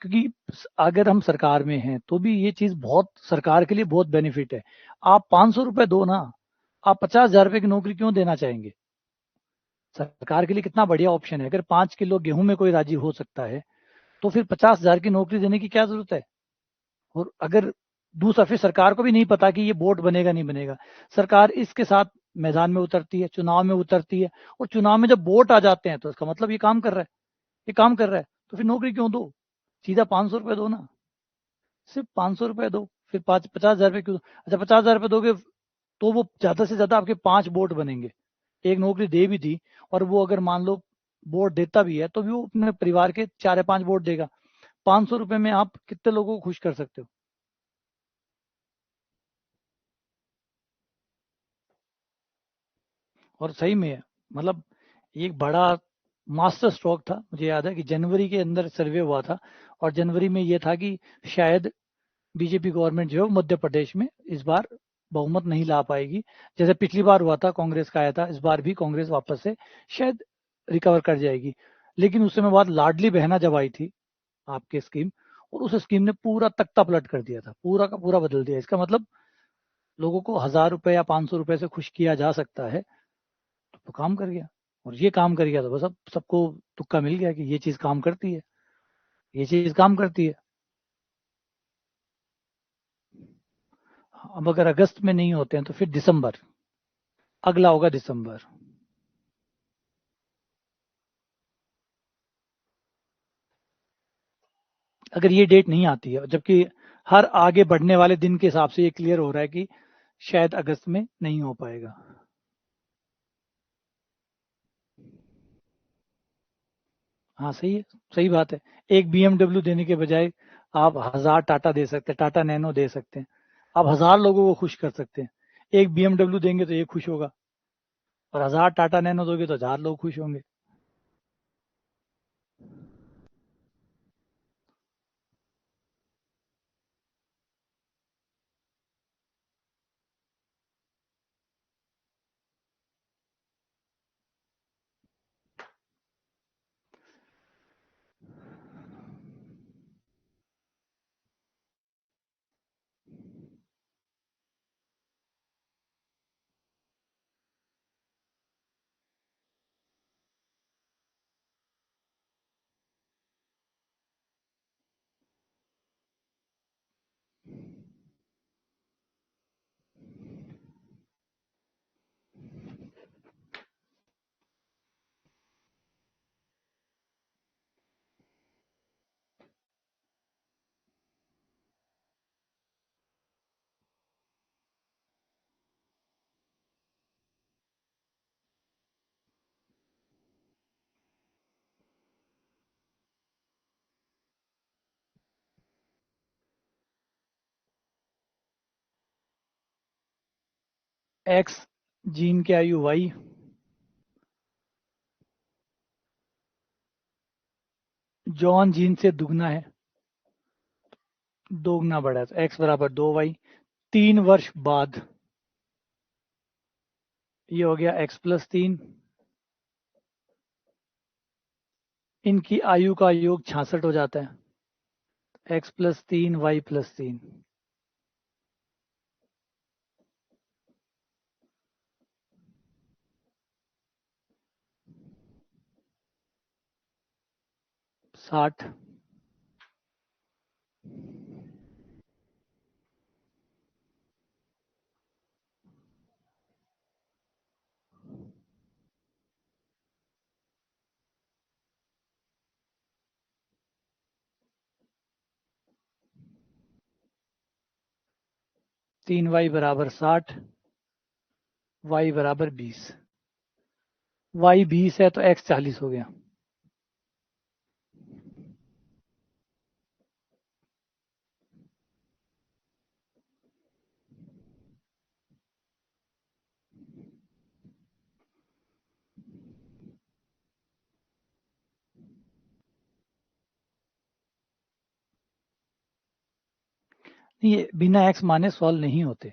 क्योंकि अगर हम सरकार में हैं तो भी ये चीज बहुत सरकार के लिए बहुत बेनिफिट है। आप 500 रुपए दो ना, आप 50,000 रुपए की नौकरी क्यों देना चाहेंगे? सरकार के लिए कितना बढ़िया ऑप्शन है। अगर 5 किलो गेहूं में कोई राजी हो सकता है तो फिर 50,000 की नौकरी देने की क्या जरूरत है? और अगर दूसरा, फिर सरकार को भी नहीं पता कि ये बोर्ड बनेगा नहीं बनेगा, सरकार इसके साथ मैदान में उतरती है, चुनाव में उतरती है, और चुनाव में जब वोट आ जाते हैं तो इसका मतलब ये काम कर रहा है, ये काम कर रहा है, तो फिर नौकरी क्यों दो? सीधा 500 रुपये दो ना, सिर्फ 500 रुपये दो, फिर 50,000 रुपये क्यों? अच्छा 50,000 रुपये दोगे तो वो ज्यादा से ज्यादा आपके 5 बोर्ड बनेंगे। एक नौकरी दे भी दी, और वो अगर मान लो बोर्ड देता भी है तो भी वो अपने परिवार के 4 या 5 बोर्ड देगा। 500 रुपये में आप कितने लोगों को खुश कर सकते हो? और सही में मतलब एक बड़ा मास्टर स्ट्रोक था। मुझे याद है कि जनवरी के अंदर सर्वे हुआ था, और जनवरी में ये था कि शायद बीजेपी गवर्नमेंट जो है मध्य प्रदेश में इस बार बहुमत नहीं ला पाएगी। जैसे पिछली बार हुआ था, कांग्रेस का आया था, इस बार भी कांग्रेस वापस से शायद रिकवर कर जाएगी। लेकिन उस समय बाद लाडली बहना जब आई थी आपकी स्कीम, और उस स्कीम ने पूरा तख्ता पलट कर दिया था, पूरा का पूरा बदल दिया। इसका मतलब लोगों को 1,000 रुपए या 500 रुपए से खुश किया जा सकता है, तो काम कर गया। और ये काम कर गया तो बस अब सबको तुक्का मिल गया कि ये चीज काम करती है, ये चीज काम करती है। अब अगर अगस्त में नहीं होते हैं तो फिर दिसंबर, अगला होगा दिसंबर। अगर ये डेट नहीं आती है, जबकि हर आगे बढ़ने वाले दिन के हिसाब से ये क्लियर हो रहा है कि शायद अगस्त में नहीं हो पाएगा। हाँ सही है, सही बात है। एक बीएमडब्ल्यू देने के बजाय आप 1,000 टाटा दे सकते हैं, टाटा नैनो दे सकते हैं, आप 1,000 लोगों को खुश कर सकते हैं। एक बीएमडब्ल्यू देंगे तो एक खुश होगा, और 1,000 टाटा नैनो दोगे तो 1,000 लोग खुश होंगे। एक्स जीन की आयु वाई, जॉन जीन से दुगना है, दो गुना बढ़ा है तो x बराबर 2y। 3 वर्ष बाद ये हो गया x प्लस 3। इनकी आयु का योग 66 हो जाता है। x plus 3 Y plus 3 60। 3y बराबर 60। y बराबर 20। y 20 है तो x 40 हो गया। ये बिना x माने सॉल्व नहीं होते।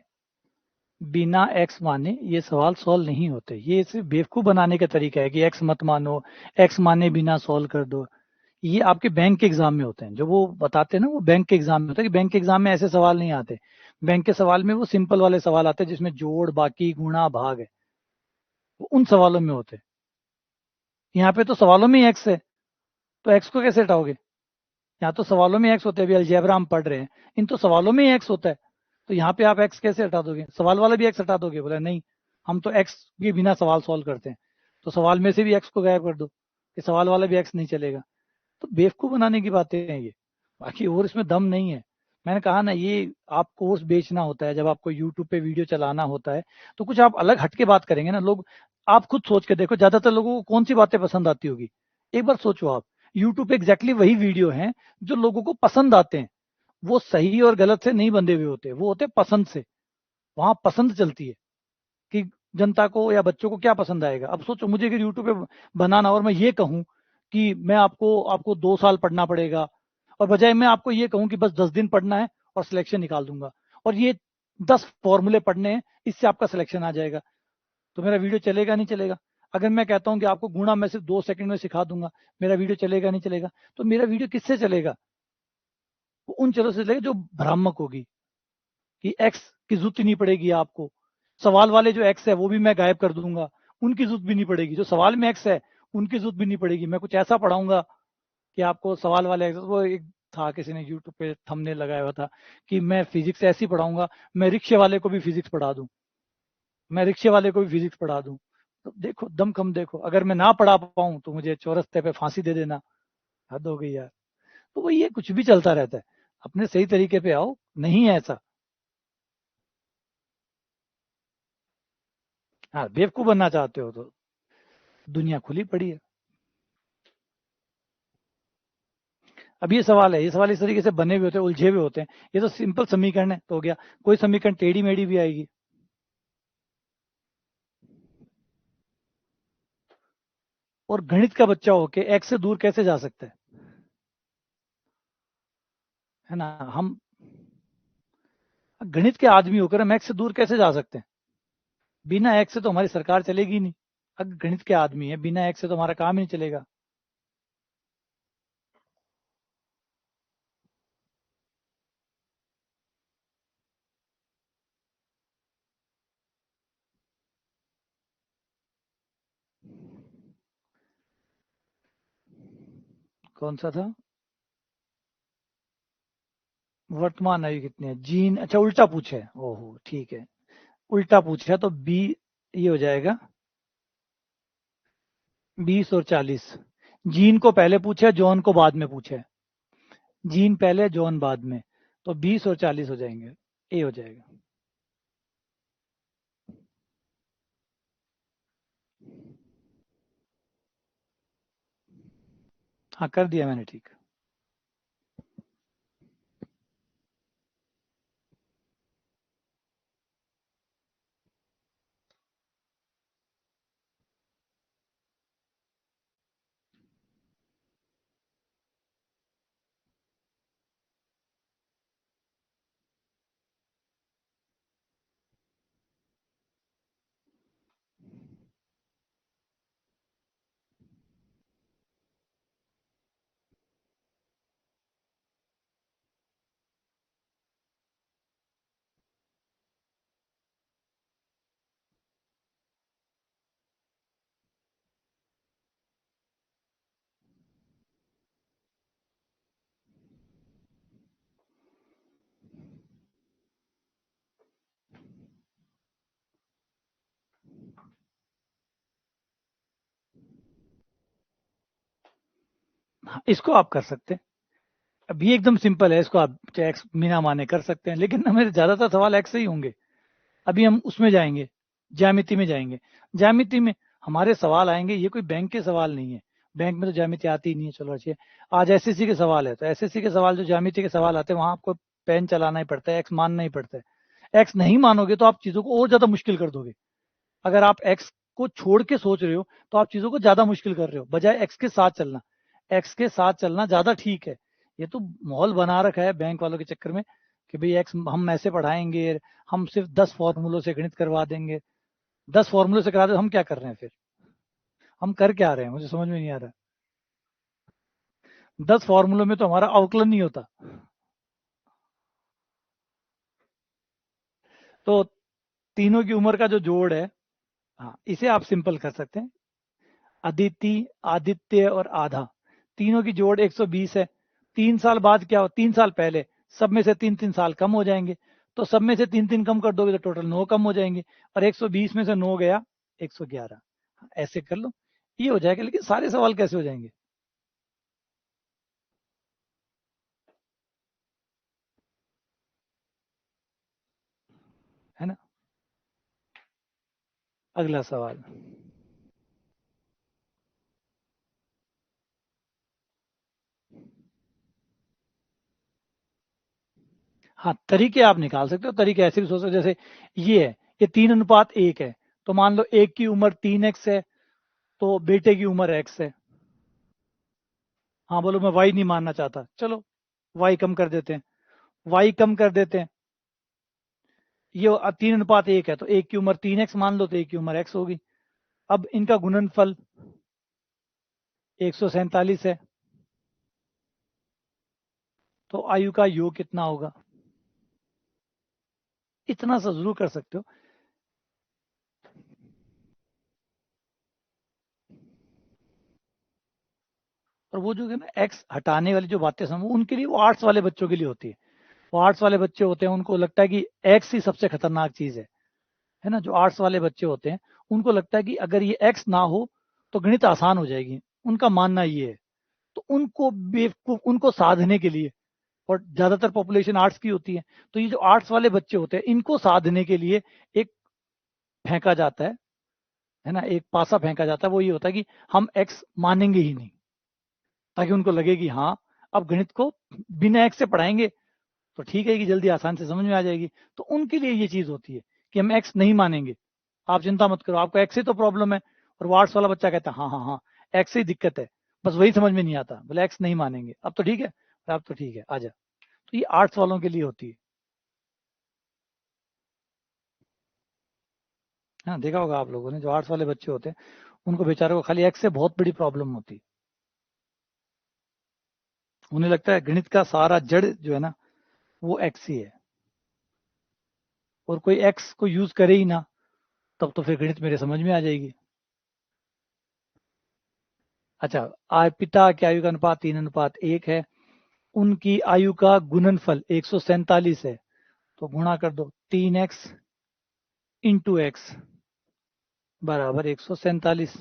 बिना x माने ये सवाल सॉल्व नहीं होते। ये सिर्फ बेवकूफ बनाने का तरीका है कि x मत मानो, x माने बिना सॉल्व कर दो। ये आपके बैंक के एग्जाम में होते हैं, जो वो बताते हैं ना, वो बैंक के एग्जाम में होता है कि बैंक के एग्जाम में ऐसे सवाल नहीं आते। बैंक के सवाल में वो सिंपल वाले सवाल आते हैं जिसमें जोड़, बाकी, गुणा, भाग है, वो उन सवालों में होते हैं। यहाँ पे तो सवालों में ही एक्स है, तो एक्स को कैसे हटाओगे? यहाँ तो सवालों में एक्स होते हैं, अभी अलजेब्रा हम पढ़ रहे हैं, इन तो सवालों में ही एक्स होता है। तो यहाँ पे आप एक्स कैसे हटा दोगे? सवाल वाला भी एक्स हटा दोगे? बोला नहीं, हम तो एक्स के बिना सवाल सॉल्व करते हैं। तो सवाल में से भी एक्स को गायब कर दो, कि सवाल वाला भी एक्स नहीं चलेगा। तो बेवकूफ बनाने की बातें हैं ये, बाकी और इसमें दम नहीं है। मैंने कहा ना, ये आप कोर्स बेचना होता है, जब आपको यूट्यूब पे वीडियो चलाना होता है तो कुछ आप अलग हटके बात करेंगे ना लोग। आप खुद सोच के देखो, ज्यादातर लोगों को कौन सी बातें पसंद आती होगी? एक बार सोचो आप। यूट्यूब पे एग्जैक्टली वही वीडियो हैं जो लोगों को पसंद आते हैं। वो सही और गलत से नहीं बंधे हुए होते, वो होते पसंद से। वहां पसंद चलती है कि जनता को या बच्चों को क्या पसंद आएगा। अब सोचो, मुझे अगर यूट्यूब पे बनाना और मैं ये कहूं कि मैं आपको आपको 2 साल पढ़ना पड़ेगा, और बजाय मैं आपको ये कहूं कि बस 10 दिन पढ़ना है और सिलेक्शन निकाल दूंगा, और ये 10 फॉर्मूले पढ़ने हैं, इससे आपका सिलेक्शन आ जाएगा, तो मेरा वीडियो चलेगा नहीं चलेगा? अगर मैं कहता हूं कि आपको गुणा मैं सिर्फ 2 सेकंड में सिखा दूंगा, मेरा वीडियो चलेगा नहीं चलेगा? तो मेरा वीडियो किससे चलेगा? वो उन चीजों से चलेगा जो भ्रामक होगी, कि एक्स की जरूरत ही नहीं पड़ेगी आपको। सवाल वाले जो एक्स है वो भी मैं गायब कर दूंगा, उनकी जरूरत भी नहीं पड़ेगी। जो सवाल में एक्स है उनकी जरूरत भी नहीं पड़ेगी। मैं कुछ ऐसा पढ़ाऊंगा कि आपको सवाल वाले एक्स, वो एक था किसी ने यूट्यूब पे थंबनेल लगाया हुआ था कि मैं फिजिक्स ऐसी पढ़ाऊंगा, मैं रिक्शे वाले को भी फिजिक्स पढ़ा दूं, मैं रिक्शे वाले को भी फिजिक्स पढ़ा दूं। तो देखो, दम कम देखो। अगर मैं ना पढ़ा पाऊं तो मुझे चौरस्ते पे फांसी दे देना। हद हो गई यार। तो वो ये कुछ भी चलता रहता है। अपने सही तरीके पे आओ, नहीं है ऐसा। हाँ, बेवकूफ बनना चाहते हो तो दुनिया खुली पड़ी है। अब ये सवाल है, ये सवाल इस तरीके से बने हुए होते हैं, उलझे हुए होते हैं। ये तो सिंपल समीकरण है तो हो गया। कोई समीकरण टेढ़ी मेढ़ी भी आएगी। और गणित का बच्चा होके एक्स से दूर कैसे जा सकता है ना? हम गणित के आदमी होकर हम एक्स से दूर कैसे जा सकते हैं? बिना एक्स से तो हमारी सरकार चलेगी नहीं। अगर गणित के आदमी है, बिना एक्स से तो हमारा काम ही नहीं चलेगा। कौन सा था? वर्तमान आयु कितनी है? जीन, अच्छा उल्टा पूछे है। ओहो ठीक है, उल्टा पूछा है तो बी, ये हो जाएगा 20 और 40। जीन को पहले पूछा है, जॉन को बाद में पूछा है। जीन पहले, जॉन बाद में, तो 20 और 40 हो जाएंगे। ए हो जाएगा। हाँ, कर दिया मैंने, ठीक। इसको आप कर सकते हैं, अभी एकदम सिंपल है, इसको आप चाहे एक्स बिना माने कर सकते हैं, लेकिन हमें ज्यादातर सवाल एक्स से ही होंगे। अभी हम उसमें जाएंगे, ज्यामिति में जाएंगे। ज्यामिति में हमारे सवाल आएंगे, ये कोई बैंक के सवाल नहीं है, बैंक में तो ज्यामिति आती ही नहीं है। चलो अच्छी, आज एसएससी के सवाल है, तो एसएससी के सवाल जो ज्यामिति के सवाल आते हैं वहां आपको पेन चलाना ही पड़ता है, एक्स मानना ही पड़ता है। एक्स नहीं मानोगे तो आप चीजों को और ज्यादा मुश्किल कर दोगे। अगर आप एक्स को छोड़ के सोच रहे हो तो आप चीजों को ज्यादा मुश्किल कर रहे हो, बजाय एक्स के साथ चलना। एक्स के साथ चलना ज्यादा ठीक है। ये तो माहौल बना रखा है बैंक वालों के चक्कर में कि भाई एक्स हम ऐसे पढ़ाएंगे, हम सिर्फ 10 फॉर्मूलों से गणित करवा देंगे। 10 फॉर्मूलों से करा दे, हम क्या कर रहे हैं फिर, हम कर क्या रहे हैं, मुझे समझ में नहीं आ रहा। 10 फॉर्मूलों में तो हमारा अवकलन नहीं होता। तो तीनों की उम्र का जो जोड़ है, हाँ, इसे आप सिंपल कर सकते हैं। अदिति, आदित्य और आधा, तीनों की जोड़ 120 है। 3 साल बाद क्या हो, 3 साल पहले सब में से 3-3 साल कम हो जाएंगे, तो सब में से 3-3 कम कर दोगे तो टोटल 9 कम हो जाएंगे, और 120 में से 9 गया 111। ऐसे कर लो, ये हो जाएगा। लेकिन सारे सवाल कैसे हो जाएंगे, है ना। अगला सवाल, हाँ, तरीके आप निकाल सकते हो। तरीके ऐसे भी सोच सकते हो, जैसे ये है, ये 3:1 है, तो मान लो एक की उम्र 3x है, तो बेटे की उम्र x है। हाँ बोलो, मैं y नहीं मानना चाहता, चलो y कम कर देते हैं, y कम कर देते हैं। ये 3:1 है, तो एक की उम्र 3x मान लो, तो एक की उम्र x होगी। अब इनका गुणनफल 147 है, तो आयु का योग कितना होगा। इतना सा जरूर कर सकते हो। और वो जो है ना एक्स हटाने वाली जो बातें समझ, उनके लिए, वो आर्ट्स वाले बच्चों के लिए होती है। वो आर्ट्स वाले बच्चे होते हैं, उनको लगता है कि एक्स ही सबसे खतरनाक चीज है ना। जो आर्ट्स वाले बच्चे होते हैं उनको लगता है कि अगर ये एक्स ना हो तो गणित आसान हो जाएगी, उनका मानना ये है। तो उनको बेवकूफ, उनको साधने के लिए, और ज्यादातर पॉपुलेशन आर्ट्स की होती है, तो ये जो आर्ट्स वाले बच्चे होते हैं इनको साधने के लिए एक फेंका जाता है ना, एक पासा फेंका जाता है। वो ये होता है कि हम एक्स मानेंगे ही नहीं, ताकि उनको लगे कि हाँ, अब गणित को बिना एक्स से पढ़ाएंगे तो ठीक है कि जल्दी आसान से समझ में आ जाएगी। तो उनके लिए ये चीज होती है कि हम एक्स नहीं मानेंगे, आप चिंता मत करो, आपको एक्स से तो प्रॉब्लम है। और वो आर्ट्स वाला बच्चा कहता है हाँ हाँ हाँ, एक्स से ही दिक्कत है, बस वही समझ में नहीं आता, बोले एक्स नहीं मानेंगे, अब तो ठीक है, अब तो ठीक है, आजा। तो ये आर्ट्स वालों के लिए होती है। हाँ, देखा होगा आप लोगों ने, जो आर्ट्स वाले बच्चे होते हैं उनको बेचारों को खाली एक्स से बहुत बड़ी प्रॉब्लम होती है। उन्हें लगता है गणित का सारा जड़ जो है ना वो एक्स ही है, और कोई एक्स को यूज करे ही ना, तब तो फिर गणित मेरे समझ में आ जाएगी। अच्छा, पिता की आयु का अनुपात 3:1 है, उनकी आयु का गुणनफल 147 है, तो गुणा कर दो, 3x इंटू एक्स बराबर 147,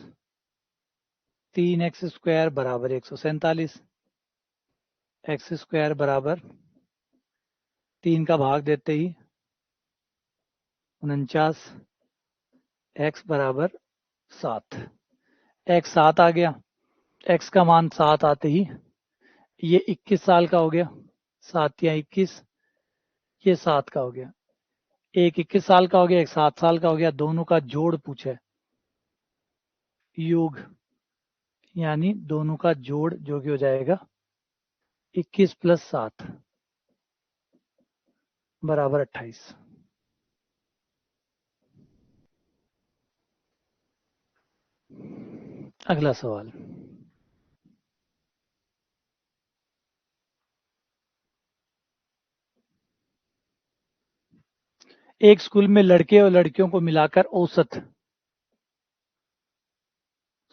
3x² बराबर 147, x² बराबर 3 का भाग देते ही 49, x बराबर 7, x 7 आ गया। x का मान 7 आते ही ये 21 साल का हो गया, 7 या 21, ये 7 का हो गया। एक 21 साल का हो गया, एक 7 साल का हो गया, दोनों का जोड़ पूछा है, योग, यानी दोनों का जोड़ जो कि हो जाएगा 21 + 7 बराबर 28। अगला सवाल, एक स्कूल में लड़के और लड़कियों को मिलाकर औसत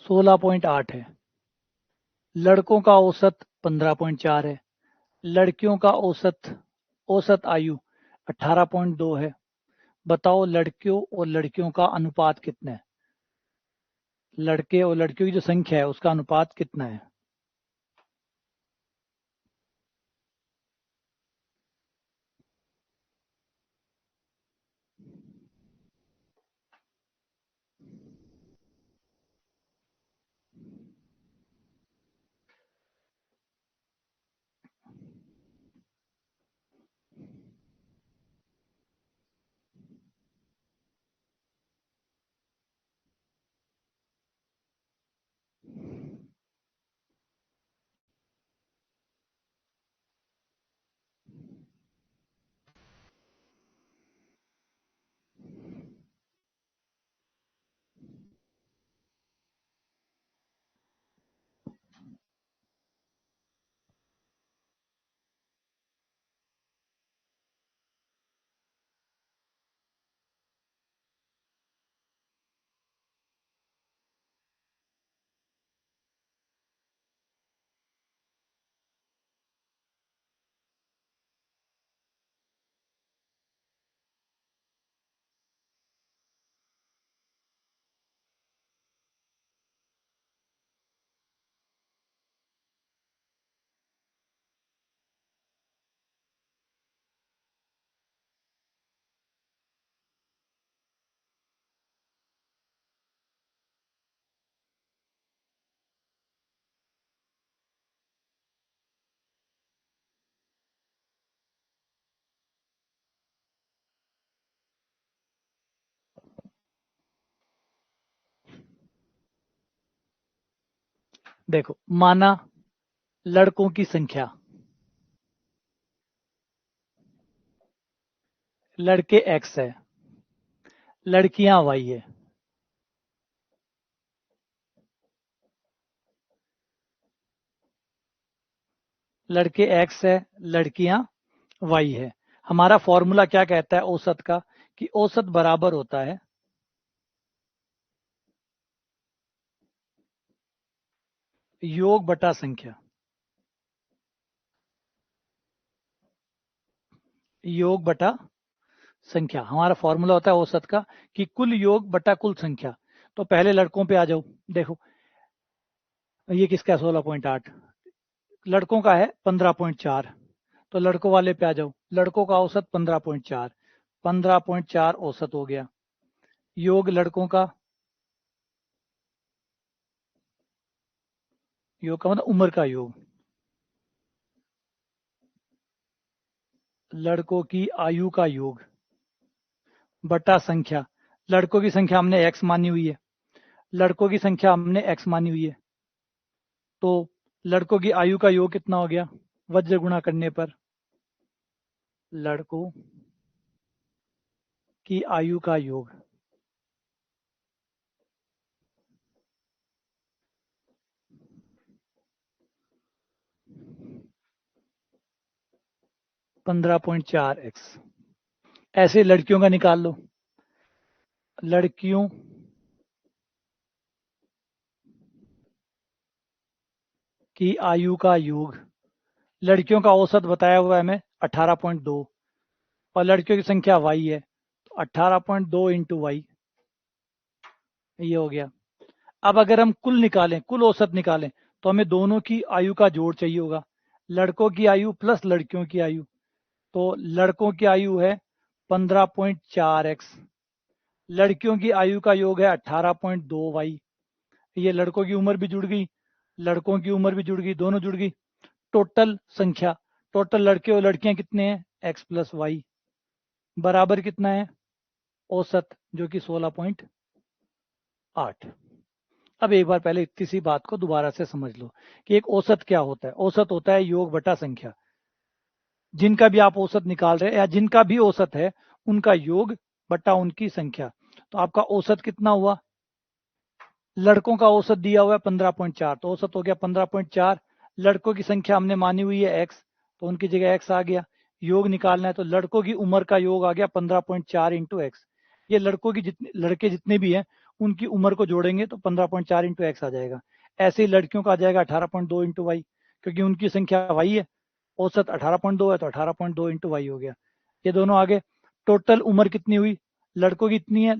16.8 है, लड़कों का औसत 15.4 है, लड़कियों का औसत औसत आयु 18.2 है। बताओ लड़कियों और लड़कियों का अनुपात कितना है, लड़के और लड़कियों की जो संख्या है उसका अनुपात कितना है। देखो, माना लड़कों की संख्या, लड़के x है, लड़कियां y है। लड़के x है, लड़कियां y है। हमारा फॉर्मूला क्या कहता है औसत का, कि औसत बराबर होता है योग बटा संख्या। योग बटा संख्या हमारा फॉर्मूला होता है औसत का, कि कुल योग बटा कुल संख्या। तो पहले लड़कों पे आ जाओ। देखो, ये किसका 16.8, लड़कों का है 15.4। तो लड़कों वाले पे आ जाओ, लड़कों का औसत 15.4, 15.4 औसत हो गया। योग लड़कों का, योग का मतलब उम्र का योग, लड़कों की आयु का योग बटा संख्या। लड़कों की संख्या हमने x मानी हुई है, लड़कों की संख्या हमने x मानी हुई है। तो लड़कों की आयु का योग कितना हो गया, वज्र गुणा करने पर लड़कों की आयु का योग 15.4x। ऐसे लड़कियों का निकाल लो। लड़कियों की आयु का योग, लड़कियों का औसत बताया हुआ है हमें 18.2, और लड़कियों की संख्या y है, तो 18.2 इंटू वाई, ये हो गया। अब अगर हम कुल निकालें, कुल औसत निकालें, तो हमें दोनों की आयु का जोड़ चाहिए होगा, लड़कों की आयु प्लस लड़कियों की आयु। तो लड़कों की आयु है 15.4x, लड़कियों की आयु का योग है 18.2y। ये लड़कों की उम्र भी जुड़ गई, लड़कों की उम्र भी जुड़ गई, दोनों जुड़ गई। टोटल संख्या, टोटल लड़के और लड़कियां कितने हैं, x प्लस वाई, बराबर कितना है, औसत, जो कि 16.8। अब एक बार पहले इतनी सी बात को दोबारा से समझ लो कि एक औसत क्या होता है। औसत होता है योग बटा संख्या। जिनका भी आप औसत निकाल रहे हैं या जिनका भी औसत है, उनका योग बटा उनकी संख्या। तो आपका औसत कितना हुआ, लड़कों का औसत दिया हुआ है 15.4, तो औसत हो गया 15.4। लड़कों की संख्या हमने मानी हुई है x, तो उनकी जगह x आ गया। योग निकालना है तो लड़कों की उम्र का योग आ गया 15.4 इंटू एक्स। ये लड़कों की लड़के जितने भी हैं उनकी उम्र को जोड़ेंगे तो 15.4 इंटू एक्स आ जाएगा। ऐसे ही लड़कियों का आ जाएगा 18.2 इंटू वाई, क्योंकि उनकी संख्या वाई है, औसत 18.2 है, तो 18.2 इंटू वाई हो गया। ये दोनों आगे। टोटल उम्र कितनी हुई, लड़कों की इतनी है,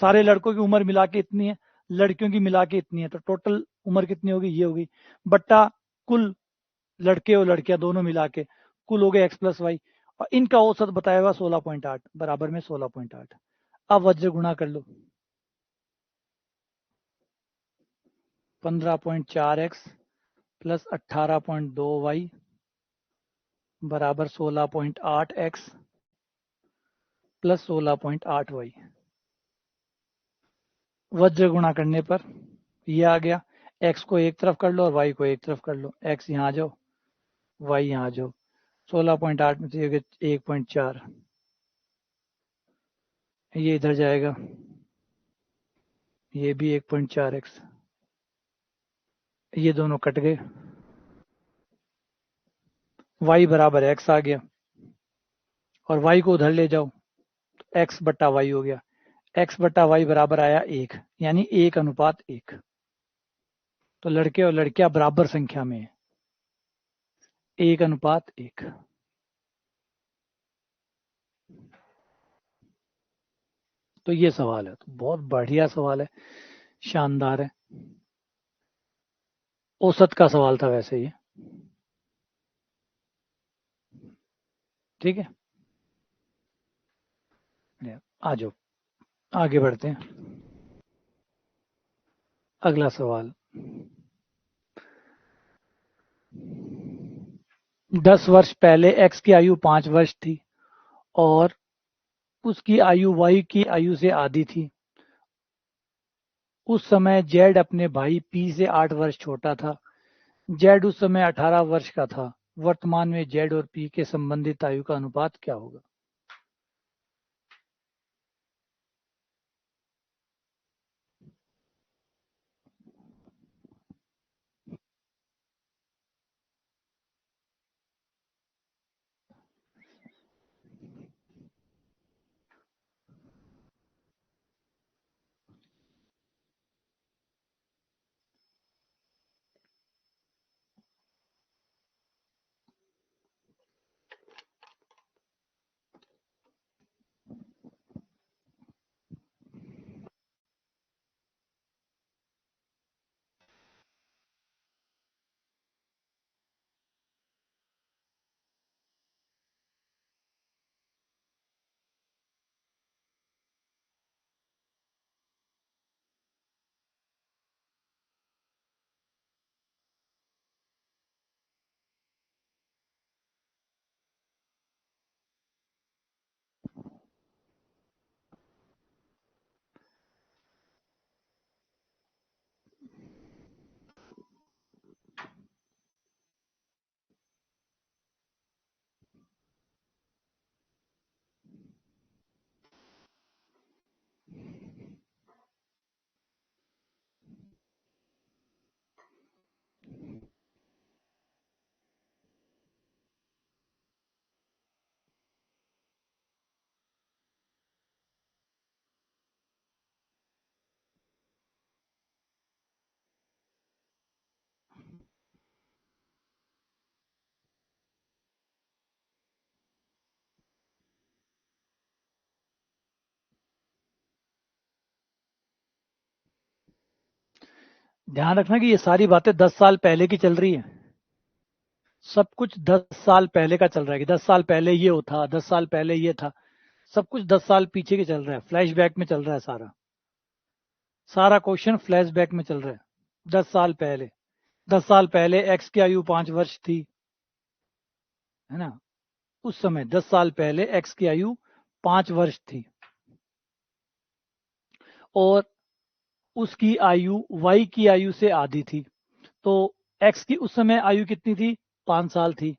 सारे लड़कों की उम्र मिला के इतनी है, लड़कियों की मिला के इतनी है, तो टोटल उम्र कितनी होगी, ये होगी, बट्टा कुल लड़के और लड़कियां दोनों मिला के, कुल हो गए x प्लस वाई, और इनका औसत बताया हुआ 16.8, बराबर में 16.8। अब वज्र गुणा कर लो, 15.4x प्लस 18.2y बराबर 16.8x प्लस 16.8y। वज्र गुणा करने पर ये आ गया, x को एक तरफ कर लो और y को एक तरफ कर लो, x यहाँ जाओ, y यहाँ जाओ, 16.8 में से 1.4, ये इधर जाएगा, ये भी 1.4x, ये दोनों कट गए, y बराबर x आ गया, और y को उधर ले जाओ तो x बट्टा वाई हो गया। x बट्टा वाई बराबर आया 1, यानी 1:1। तो लड़के और लड़कियां बराबर संख्या में है, 1:1। तो ये सवाल है, तो बहुत बढ़िया सवाल है, शानदार है, औसत का सवाल था वैसे ये। ठीक है, आ जाओ आगे बढ़ते हैं। अगला सवाल, 10 वर्ष पहले x की आयु 5 वर्ष थी और उसकी आयु y की आयु से आधी थी। उस समय जेड अपने भाई पी से 8 वर्ष छोटा था। जेड उस समय 18 वर्ष का था। वर्तमान में जेड और पी के संबंधित आयु का अनुपात क्या होगा? ध्यान रखना कि ये सारी बातें 10 साल पहले की चल रही है। सब कुछ 10 साल पहले का चल रहा है कि 10 साल पहले ये था, 10 साल पहले ये था। सब कुछ 10 साल पीछे के चल रहा है, फ्लैशबैक में चल रहा है। सारा सारा क्वेश्चन फ्लैशबैक में चल रहा है। 10 साल पहले, 10 साल पहले एक्स की आयु 5 वर्ष थी, है ना? उस समय 10 साल पहले एक्स की आयु 5 वर्ष थी और उसकी आयु वाई की आयु से आधी थी। तो एक्स की उस समय आयु कितनी थी? 5 साल थी।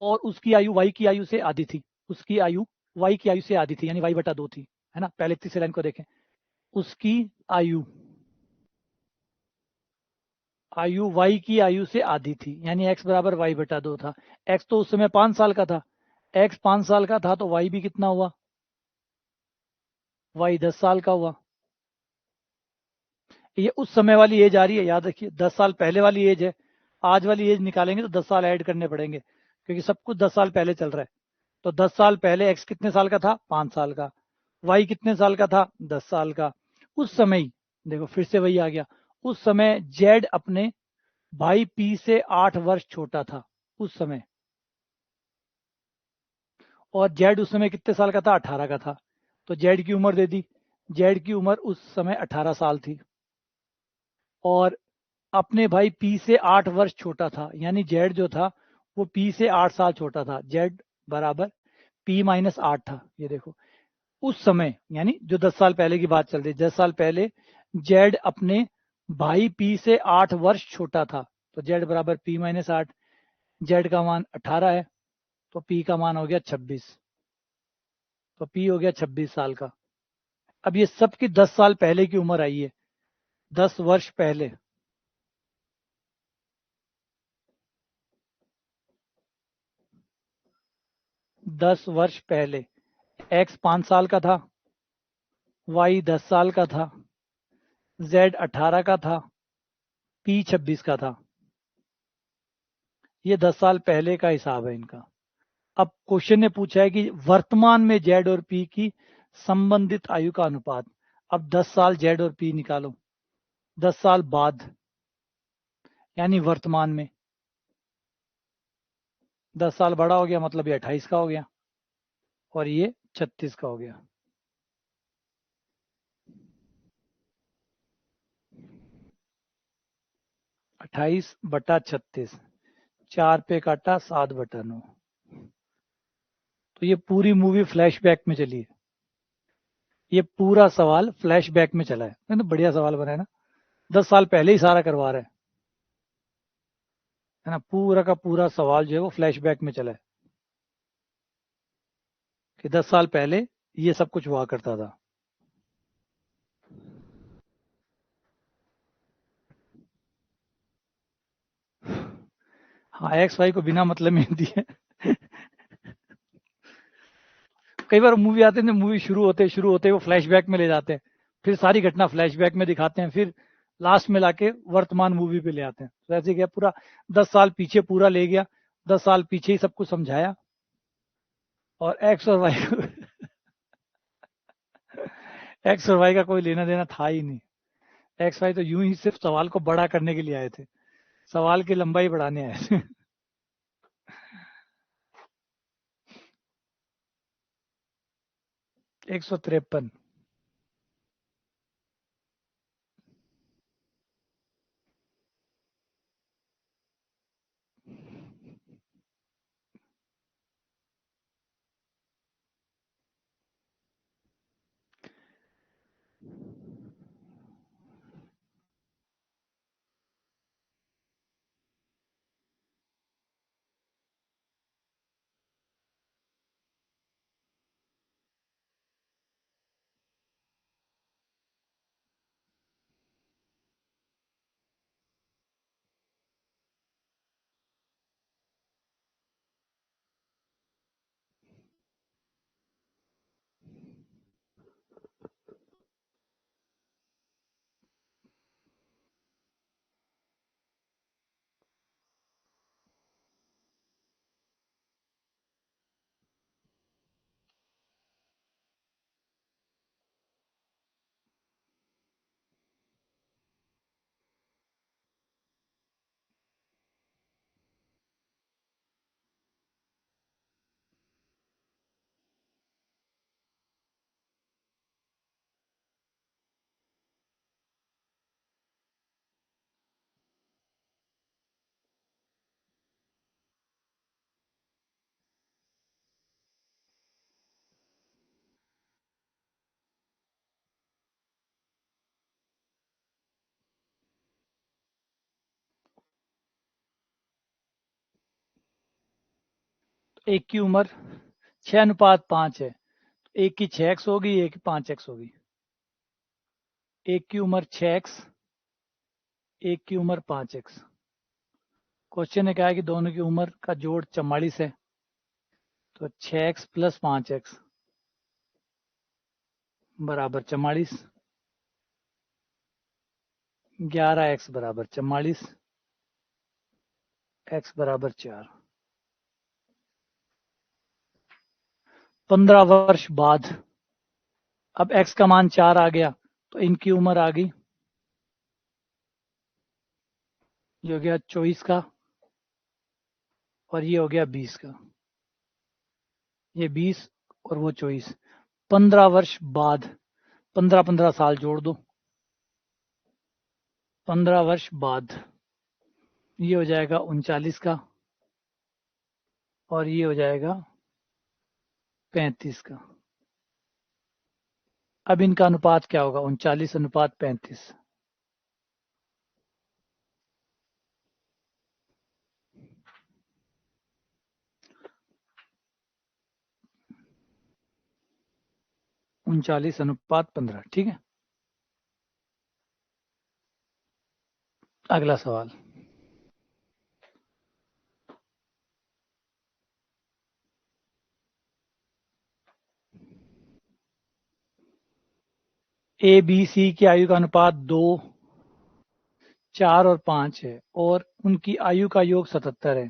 और उसकी आयु वाई की आयु से आधी थी। उसकी आयु वाई की आयु से आधी थी, यानी वाई बटा 2 थी, है ना? पहले तीसरे लाइन को देखें। उसकी आयु आयु वाई की आयु से आधी थी, यानी एक्स बराबर वाई बटा 2 था। एक्स तो उस समय 5 साल का था। एक्स 5 साल का था तो वाई भी कितना हुआ? वाई 10 साल का हुआ। ये उस समय वाली एज आ रही है, याद रखिए 10 साल पहले वाली एज है। आज वाली एज निकालेंगे तो 10 साल ऐड करने पड़ेंगे, क्योंकि सब कुछ 10 साल पहले चल रहा है। तो 10 साल पहले एक्स कितने साल का था? 5 साल का। वाई कितने साल का था? 10 साल का। उस समय देखो फिर से वही आ गया। उस समय जेड अपने भाई पी से 8 वर्ष छोटा था उस समय। और जेड उस समय कितने साल का था? 18 का था। तो जेड की उम्र दे दी। जेड की उम्र उस समय 18 साल थी और अपने भाई पी से 8 वर्ष छोटा था, यानी जेड जो था वो पी से 8 साल छोटा था। जेड बराबर पी माइनस 8 था। ये देखो उस समय, यानी जो 10 साल पहले की बात चल रही है, 10 साल पहले जेड अपने भाई पी से 8 वर्ष छोटा था। तो जेड बराबर पी माइनस 8। जेड का मान 18 है तो पी का मान हो गया 26। तो पी हो गया 26 साल का। अब ये सब की 10 साल पहले की उम्र आई है, 10 वर्ष पहले। 10 वर्ष पहले एक्स 5 साल का था, वाई 10 साल का था, जेड 18 का था, पी 26 का था। ये 10 साल पहले का हिसाब है इनका। अब क्वेश्चन ने पूछा है कि वर्तमान में जेड और पी की संबंधित आयु का अनुपात। अब 10 साल जेड और पी निकालो, 10 साल बाद, यानी वर्तमान में। 10 साल बड़ा हो गया मतलब ये 28 का हो गया और ये 36 का हो गया। 28/36, 4 पे काटा 7/9। तो ये पूरी मूवी फ्लैशबैक में चली है। ये पूरा सवाल फ्लैशबैक में चला है तो बढ़िया सवाल बना है ना, 10 साल पहले ही सारा करवा रहा है ना, पूरा का पूरा सवाल जो है वो फ्लैशबैक में चला है कि 10 साल पहले ये सब कुछ हुआ करता था। हाँ, एक्स वाई को बिना मतलब में दिया। कई बार मूवी आते हैं, मूवी शुरू होते वो फ्लैशबैक में ले जाते हैं, फिर सारी घटना फ्लैशबैक में दिखाते हैं, फिर लास्ट में लाके वर्तमान मूवी पे ले आते हैं। तो ऐसे क्या पूरा 10 साल पीछे पूरा ले गया, 10 साल पीछे ही सब कुछ समझाया, और एक्स और वाई को एक्स और वाई का कोई लेना देना था ही नहीं। एक्स वाई तो यूं ही सिर्फ सवाल को बड़ा करने के लिए आए थे, सवाल की लंबाई बढ़ाने आए थे। 153। एक की उम्र 6:5 है, एक की 6x होगी, एक की 5x होगी। एक की उम्र 6x, एक की उम्र 5x। क्वेश्चन ने कहा है कि दोनों की उम्र का जोड़ 44 है, तो 6x प्लस 5x बराबर 44, 11x बराबर 44, x बराबर 4। 15 वर्ष बाद, अब x का मान 4 आ गया, तो इनकी उम्र आ गई, ये हो गया 24 का, और ये हो गया 20 का। ये 20 और वो 24, 15 वर्ष बाद, 15-15 साल जोड़ दो, 15 वर्ष बाद ये हो जाएगा 39 का, और ये हो जाएगा 35 का। अब इनका अनुपात क्या होगा? 39:35। उनचालीस अनुपात 15, ठीक है। अगला सवाल, ए बी सी की आयु का अनुपात 2, 4 और 5 है, और उनकी आयु का योग 77 है,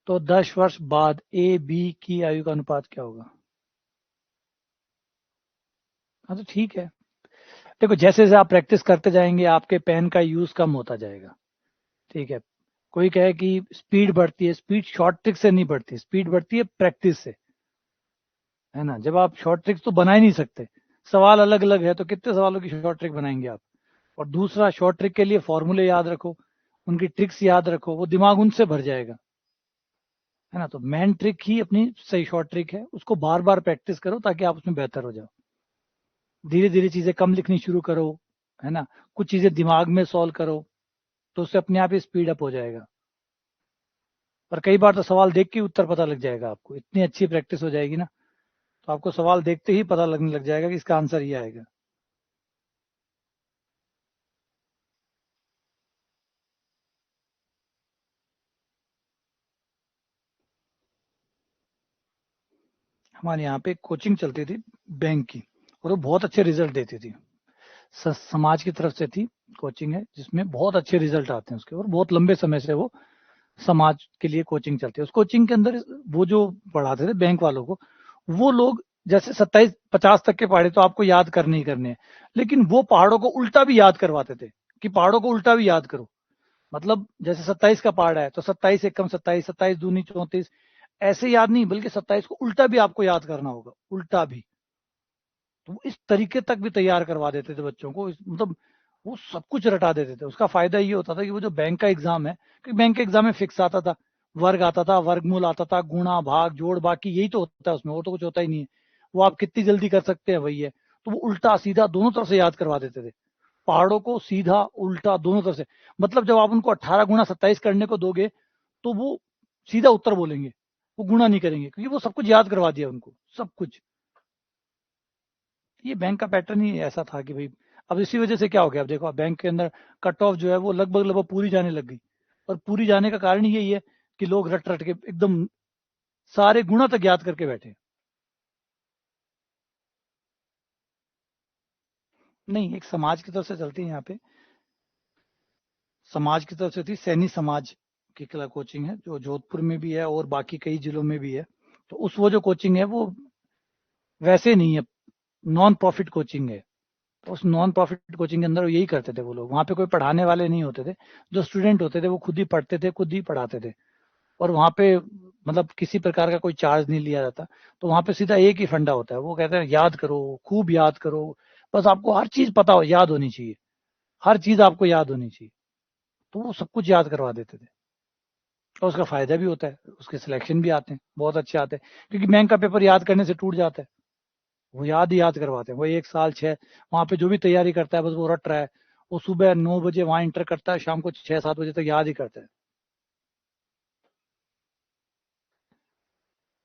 तो 10 वर्ष बाद ए बी की आयु का अनुपात क्या होगा? हाँ, तो ठीक है। देखो, जैसे जैसे आप प्रैक्टिस करते जाएंगे आपके पेन का यूज कम होता जाएगा, ठीक है। कोई कहे कि स्पीड बढ़ती है, स्पीड शॉर्ट ट्रिक से नहीं बढ़ती, स्पीड बढ़ती है प्रैक्टिस से, है ना। जब आप शॉर्ट ट्रिक्स तो बना ही नहीं सकते, सवाल अलग अलग है, तो कितने सवालों की शॉर्ट ट्रिक बनाएंगे आप? और दूसरा, शॉर्ट ट्रिक के लिए फॉर्मूले याद रखो, उनकी ट्रिक्स याद रखो, वो दिमाग उनसे भर जाएगा, है ना। तो मेन ट्रिक ही अपनी सही शॉर्ट ट्रिक है, उसको बार बार प्रैक्टिस करो ताकि आप उसमें बेहतर हो जाओ। धीरे धीरे चीजें कम लिखनी शुरू करो, है ना, कुछ चीजें दिमाग में सॉल्व करो, तो उससे अपने आप ही स्पीड अप हो जाएगा। और कई बार तो सवाल देख के उत्तर पता लग जाएगा आपको, इतनी अच्छी प्रैक्टिस हो जाएगी ना, तो आपको सवाल देखते ही पता लगने लग जाएगा कि इसका आंसर ये आएगा। हमारे यहाँ पे कोचिंग चलती थी बैंक की, और वो बहुत अच्छे रिजल्ट देती थी। समाज की तरफ से थी कोचिंग है, जिसमें बहुत अच्छे रिजल्ट आते हैं उसके, और बहुत लंबे समय से वो समाज के लिए कोचिंग चलती है। उस कोचिंग के अंदर वो जो पढ़ाते थे बैंक वालों को, वो लोग जैसे 27-50 तक के पहाड़े तो आपको याद करने ही करने हैं, लेकिन वो पहाड़ों को उल्टा भी याद करवाते थे, कि पहाड़ों को उल्टा भी याद करो। मतलब जैसे 27 का पहाड़ है तो 27 एकम 27, 27 दूनी 34, ऐसे याद नहीं, बल्कि 27 को उल्टा भी आपको याद करना होगा, उल्टा भी। तो इस तरीके तक भी तैयार करवा देते थे बच्चों को, मतलब वो सब कुछ रटा देते थे। उसका फायदा ये होता था कि वो जो बैंक का एग्जाम है, क्योंकि बैंक के एग्जाम में फिक्स आता था, वर्ग आता था, वर्गमूल आता था, गुणा भाग जोड़ बाकी, यही तो होता है उसमें, और तो कुछ होता ही नहीं है। वो आप कितनी जल्दी कर सकते हैं वही है। तो वो उल्टा सीधा दोनों तरफ से याद करवा देते थे, पहाड़ों को सीधा उल्टा दोनों तरफ से। मतलब जब आप उनको 18 गुणा 27 करने को दोगे, तो वो सीधा उत्तर बोलेंगे, वो गुणा नहीं करेंगे, क्योंकि वो सब कुछ याद करवा दिया उनको, सब कुछ। ये बैंक का पैटर्न ही ऐसा था कि भाई, अब इसी वजह से क्या हो गया, अब देखो बैंक के अंदर कट ऑफ जो है वो लगभग लगभग पूरी जाने लग गई। और पूरी जाने का कारण यही है कि लोग रट रट के एकदम सारे गुणा तक याद करके बैठे। नहीं, एक समाज की तरफ से चलती है यहाँ पे, समाज की तरफ से थी, सैनी समाज की कला कोचिंग है, जो जोधपुर में भी है और बाकी कई जिलों में भी है। तो उस वो जो कोचिंग है वो वैसे नहीं है, नॉन प्रॉफिट कोचिंग है। तो उस नॉन प्रॉफिट कोचिंग के अंदर यही करते थे वो लोग, वहाँ पे कोई पढ़ाने वाले नहीं होते थे, जो स्टूडेंट होते थे वो खुद ही पढ़ते थे, खुद ही पढ़ाते थे। और वहाँ पे मतलब किसी प्रकार का कोई चार्ज नहीं लिया जाता। तो वहाँ पे सीधा एक ही फंडा होता है, वो कहते हैं याद करो, खूब याद करो, बस आपको हर चीज पता हो, याद होनी चाहिए, हर चीज आपको याद होनी चाहिए। तो वो सब कुछ याद करवा देते थे। और उसका फायदा भी होता है, उसके सिलेक्शन भी आते हैं, बहुत अच्छे आते हैं, क्योंकि बैंक का पेपर याद करने से टूट जाता है। वो याद ही याद करवाते हैं, वो 1 साल 6, वहाँ पे जो भी तैयारी करता है बस वो रट रहा है। वो सुबह 9 बजे वहां इंटर करता है, शाम को 6-7 बजे तक याद ही करता है।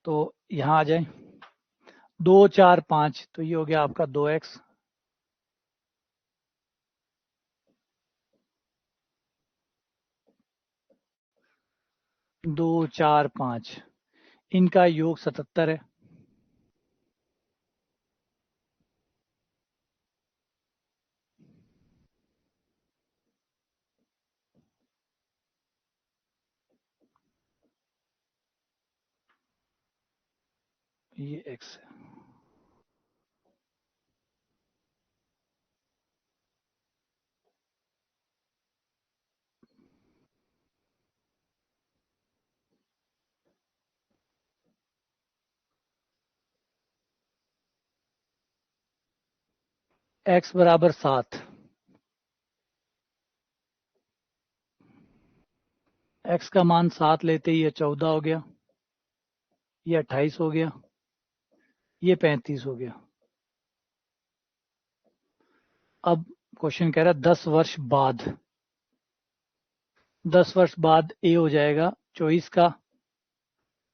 तो यहाँ आ जाए, 2 4 5, तो ये हो गया आपका 2x। 2 4 5, इनका योग 77 है। ये x है। x बराबर 7, x का मान 7 लेते ही ये 14 हो गया, ये 28 हो गया, ये 35 हो गया। अब क्वेश्चन कह रहा है 10 वर्ष बाद, 10 वर्ष बाद ए हो जाएगा 24 का,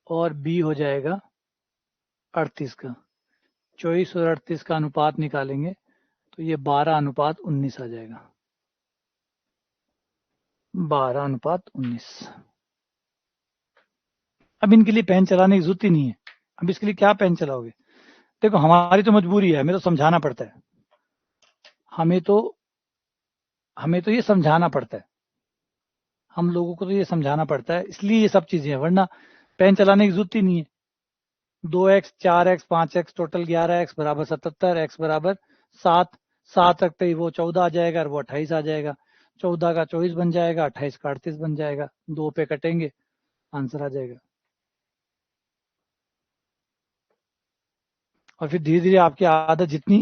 और बी हो जाएगा 38 का। 24 और 38 का अनुपात निकालेंगे, तो ये 12:19 आ जाएगा। 12:19। अब इनके लिए पेन चलाने की जरूरत ही नहीं है। अब इसके लिए क्या पेन चलाओगे? देखो हमारी तो मजबूरी है, हमें तो समझाना पड़ता है, हमें तो हमें तो ये समझाना पड़ता है, हम लोगों को तो ये समझाना पड़ता है, इसलिए ये सब चीजें हैं, वरना पेन चलाने की जरूरत ही नहीं है। 2x 4x 5x total 11x बराबर 77, x बराबर 7, 7 रखते ही वो 14 आ जाएगा और वो 28 आ जाएगा। 14 का 24 बन जाएगा, 28 का 38 बन जाएगा, 2 पे कटेंगे, आंसर आ जाएगा। और फिर धीरे धीरे आपकी आदत जितनी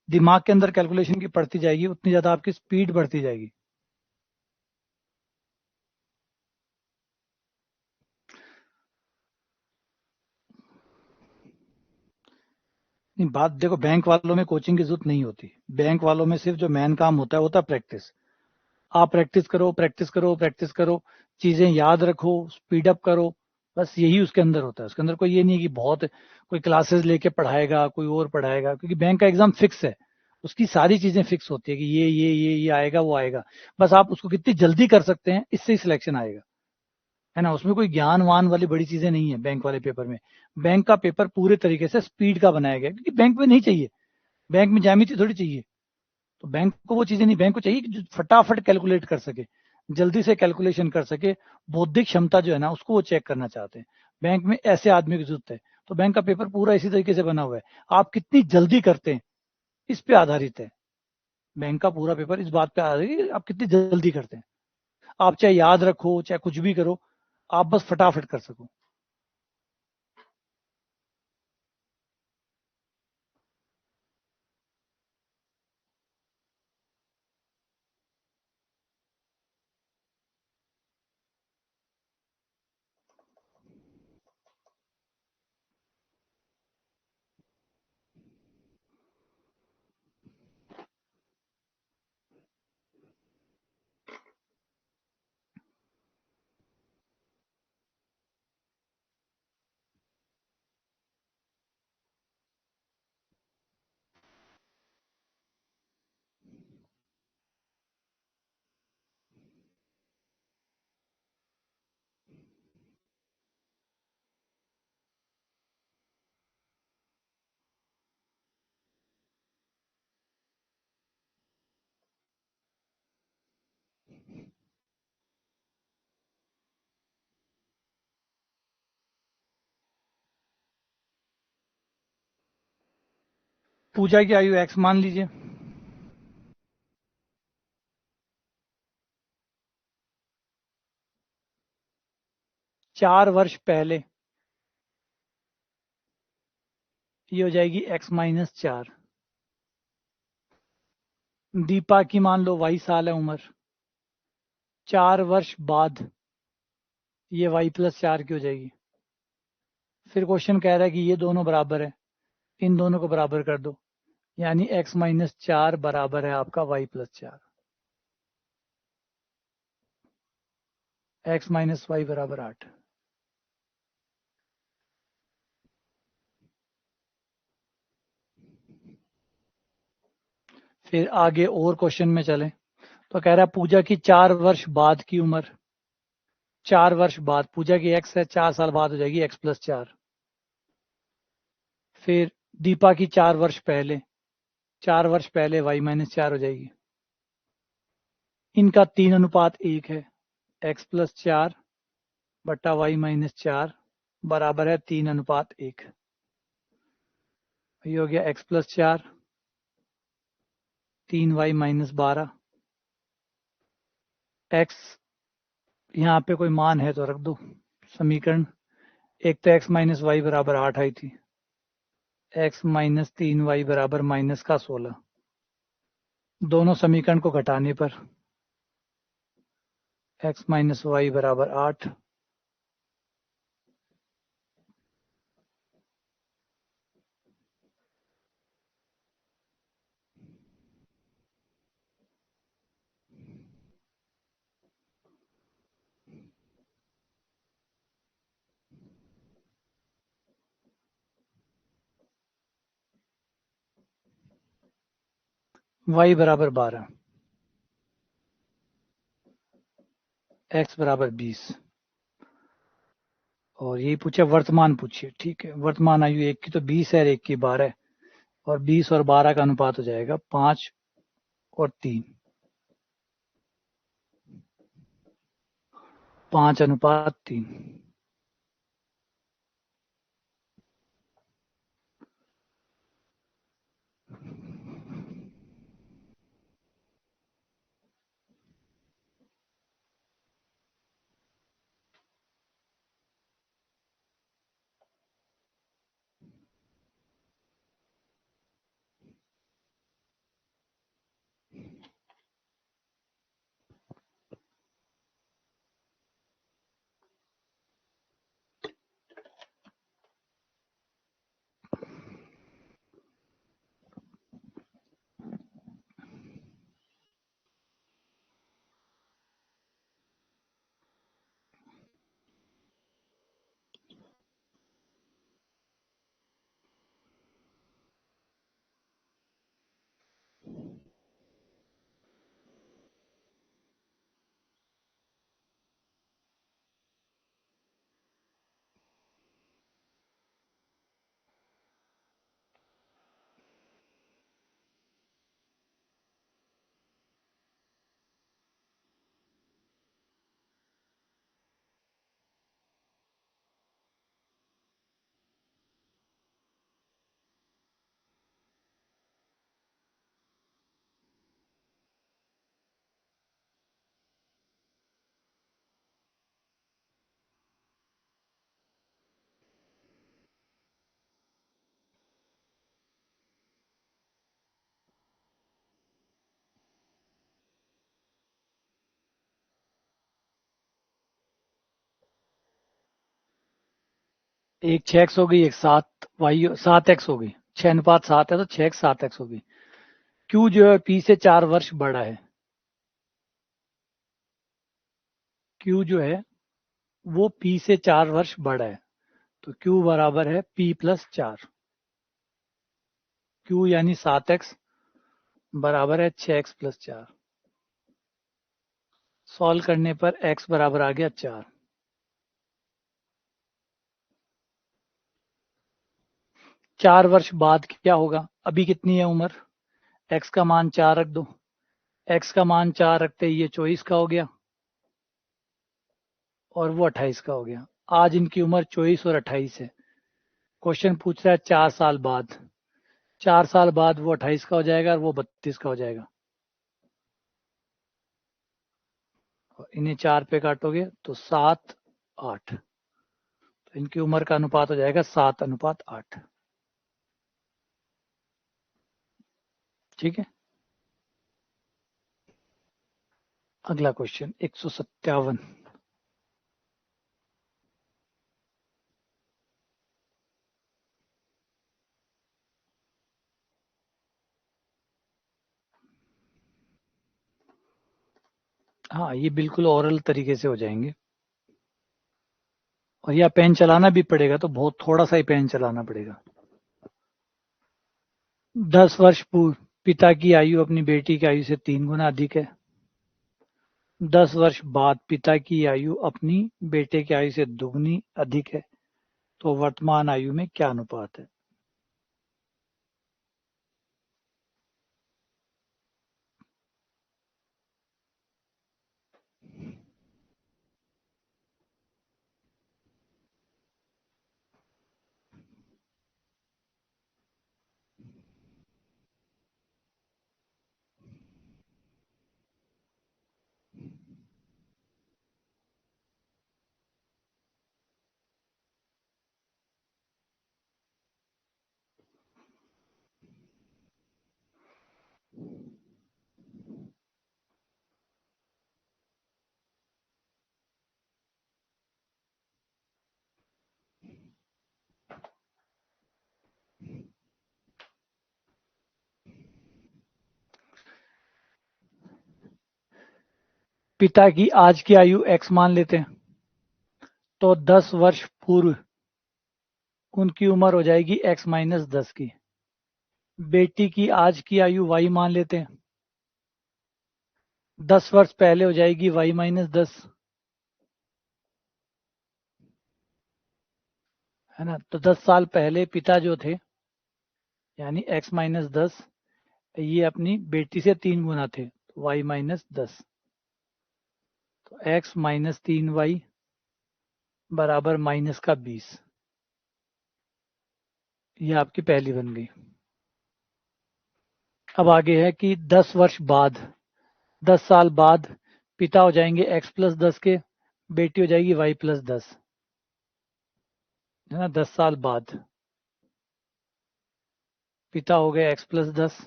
दिमाग के अंदर कैलकुलेशन की पड़ती जाएगी, उतनी ज्यादा आपकी स्पीड बढ़ती जाएगी। नहीं, बात देखो, बैंक वालों में कोचिंग की जरूरत नहीं होती। बैंक वालों में सिर्फ जो मेन काम होता है प्रैक्टिस। आप प्रैक्टिस करो, प्रैक्टिस करो, प्रैक्टिस करो, चीजें याद रखो, स्पीड अप करो। बस यही उसके अंदर होता है। उसके अंदर कोई ये नहीं है कि बहुत कोई क्लासेस लेके पढ़ाएगा, कोई और पढ़ाएगा, क्योंकि बैंक का एग्जाम फिक्स है। उसकी सारी चीजें फिक्स होती है कि ये आएगा, वो आएगा। बस आप उसको कितनी जल्दी कर सकते हैं, इससे ही सिलेक्शन आएगा। है ना, उसमें कोई ज्ञान वान वाली बड़ी चीजें नहीं है बैंक वाले पेपर में। बैंक का पेपर पूरे तरीके से स्पीड का बनाया गया है, क्योंकि बैंक में नहीं चाहिए। बैंक में ज्यामिति थोड़ी चाहिए। तो बैंक को वो चीजें नहीं, बैंक को चाहिए कि जो फटाफट कैलकुलेट कर सके, जल्दी से कैलकुलेशन कर सके। बौद्धिक क्षमता जो है ना, उसको वो चेक करना चाहते हैं। बैंक में ऐसे आदमी की जरूरत है। तो बैंक का पेपर पूरा इसी तरीके से बना हुआ है। आप कितनी जल्दी करते हैं, इस पे आधारित है। बैंक का पूरा पेपर इस बात पे आधारित है कि आप कितनी जल्दी करते हैं। आप चाहे याद रखो, चाहे कुछ भी करो, आप बस फटाफट कर सको। पूजा की आयु एक्स मान लीजिए। 4 वर्ष पहले ये हो जाएगी x-4। दीपा की मान लो y साल है उम्र। 4 वर्ष बाद ये y+4 की हो जाएगी। फिर क्वेश्चन कह रहा है कि ये दोनों बराबर है, इन दोनों को बराबर कर दो। यानी x-4 बराबर है आपका y+4। x-y बराबर 8। फिर आगे और क्वेश्चन में चले, तो कह रहा है पूजा की 4 वर्ष बाद की उम्र। 4 वर्ष बाद पूजा की x है, 4 साल बाद हो जाएगी x+4। फिर दीपा की 4 वर्ष पहले, 4 वर्ष पहले y-4 हो जाएगी। इनका 3:1 है। x+4 बट्टा y-4 बराबर है 3:1। ये हो गया x+4, 3y-12। x यहाँ पे कोई मान है तो रख दो। समीकरण एक तो x-y बराबर 8 आई थी, x-3y बराबर -16। दोनों समीकरण को घटाने पर x-y बराबर 8। y बराबर 12, x बराबर 20। और यही पूछा, वर्तमान पूछिए। ठीक है, वर्तमान आयु एक की तो 20 है और एक की 12। और 20 और 12 का अनुपात हो जाएगा 5 और 3। 5:3। एक 6x हो गई, एक 7y 7x हो गई। 6:7 है तो 6x 7x होगी। क्यू जो है पी से 4 वर्ष बड़ा है। क्यू जो है वो पी से 4 वर्ष बड़ा है, तो क्यू बराबर है p+4। क्यू यानी 7x बराबर है 6x+4। सॉल्व करने पर x बराबर आ गया 4। 4 वर्ष बाद क्या होगा? अभी कितनी है उम्र? x का मान 4 रख दो। x का मान 4 रखते ही ये 24 का हो गया और वो 28 का हो गया। आज इनकी उम्र 24 और 28 है। क्वेश्चन पूछ रहा है 4 साल बाद। 4 साल बाद वो 28 का हो जाएगा और वो 32 का हो जाएगा। इन्हें 4 पे काटोगे तो 7 8, तो इनकी उम्र का अनुपात हो जाएगा 7:8। ठीक है। अगला क्वेश्चन 157। हाँ, ये बिल्कुल ओरल तरीके से हो जाएंगे। और या पेन चलाना भी पड़ेगा तो बहुत थोड़ा सा ही पेन चलाना पड़ेगा। 10 वर्ष पूर्व पिता की आयु अपनी बेटी की आयु से 3 गुना अधिक है। 10 वर्ष बाद पिता की आयु अपनी बेटे की आयु से दुगनी अधिक है, तो वर्तमान आयु में क्या अनुपात है? पिता की आज की आयु x मान लेते हैं, तो 10 वर्ष पूर्व उनकी उम्र हो जाएगी x-10 की। बेटी की आज की आयु y मान लेते हैं, 10 वर्ष पहले हो जाएगी y-10, है ना। तो 10 साल पहले पिता जो थे यानी x-10, ये अपनी बेटी से 3 गुना थे, तो y-10, तो x-3y बराबर -20। ये आपकी पहली बन गई। अब आगे है कि 10 वर्ष बाद, 10 साल बाद पिता हो जाएंगे x+10 के, बेटी हो जाएगी y+10, है ना। 10 साल बाद पिता हो गए x+10,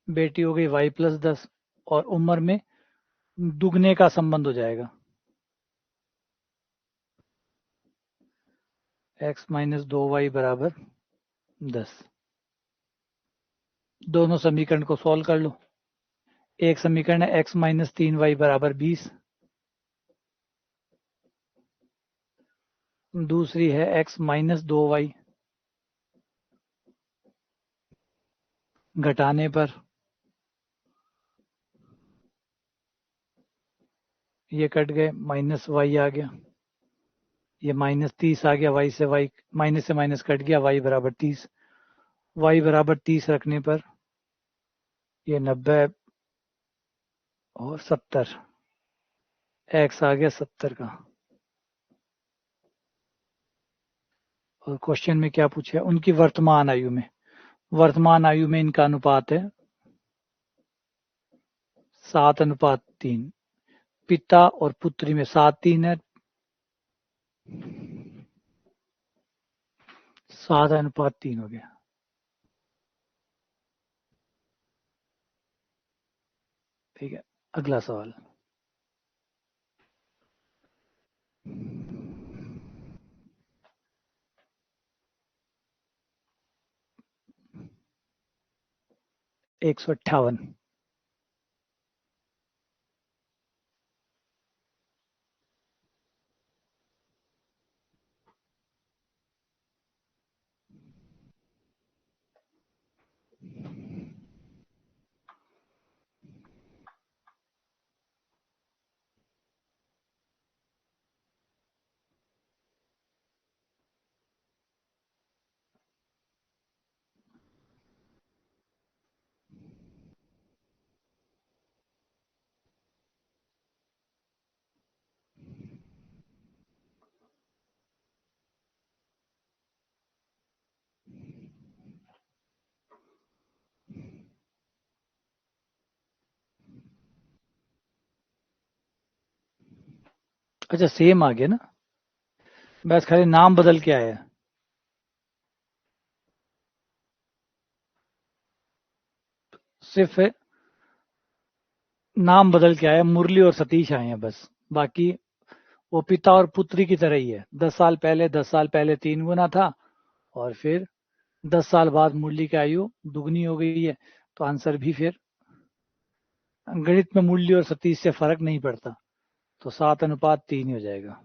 बेटी हो गई y+10, और उम्र में दुगने का संबंध हो जाएगा। x-2y बराबर 10। दोनों समीकरण को सॉल्व कर लो। एक समीकरण है x-3y बराबर 20, दूसरी है x-2y घटाने पर ये कट गए, -y आ गया, ये -30 आ गया, y से y माइनस से माइनस कट गया, y बराबर 30। y बराबर 30 रखने पर ये 90 और 70, x आ गया 70 का। और क्वेश्चन में क्या पूछा है? उनकी वर्तमान आयु में। वर्तमान आयु में इनका अनुपात है 7:3। पिता और पुत्री में 7:3 है, 7:3 हो गया। ठीक है। अगला सवाल। 158। अच्छा सेम आ गया ना, बस खाली नाम बदल के आया है। सिर्फ नाम बदल के आया, मुरली और सतीश आए हैं बस। बाकी वो पिता और पुत्री की तरह ही है। 10 साल पहले 3 गुना था, और फिर 10 साल बाद मुरली की आयु दुगनी हो गई है। तो आंसर भी फिर गणित में मुरली और सतीश से फर्क नहीं पड़ता, तो 7:3 ही हो जाएगा।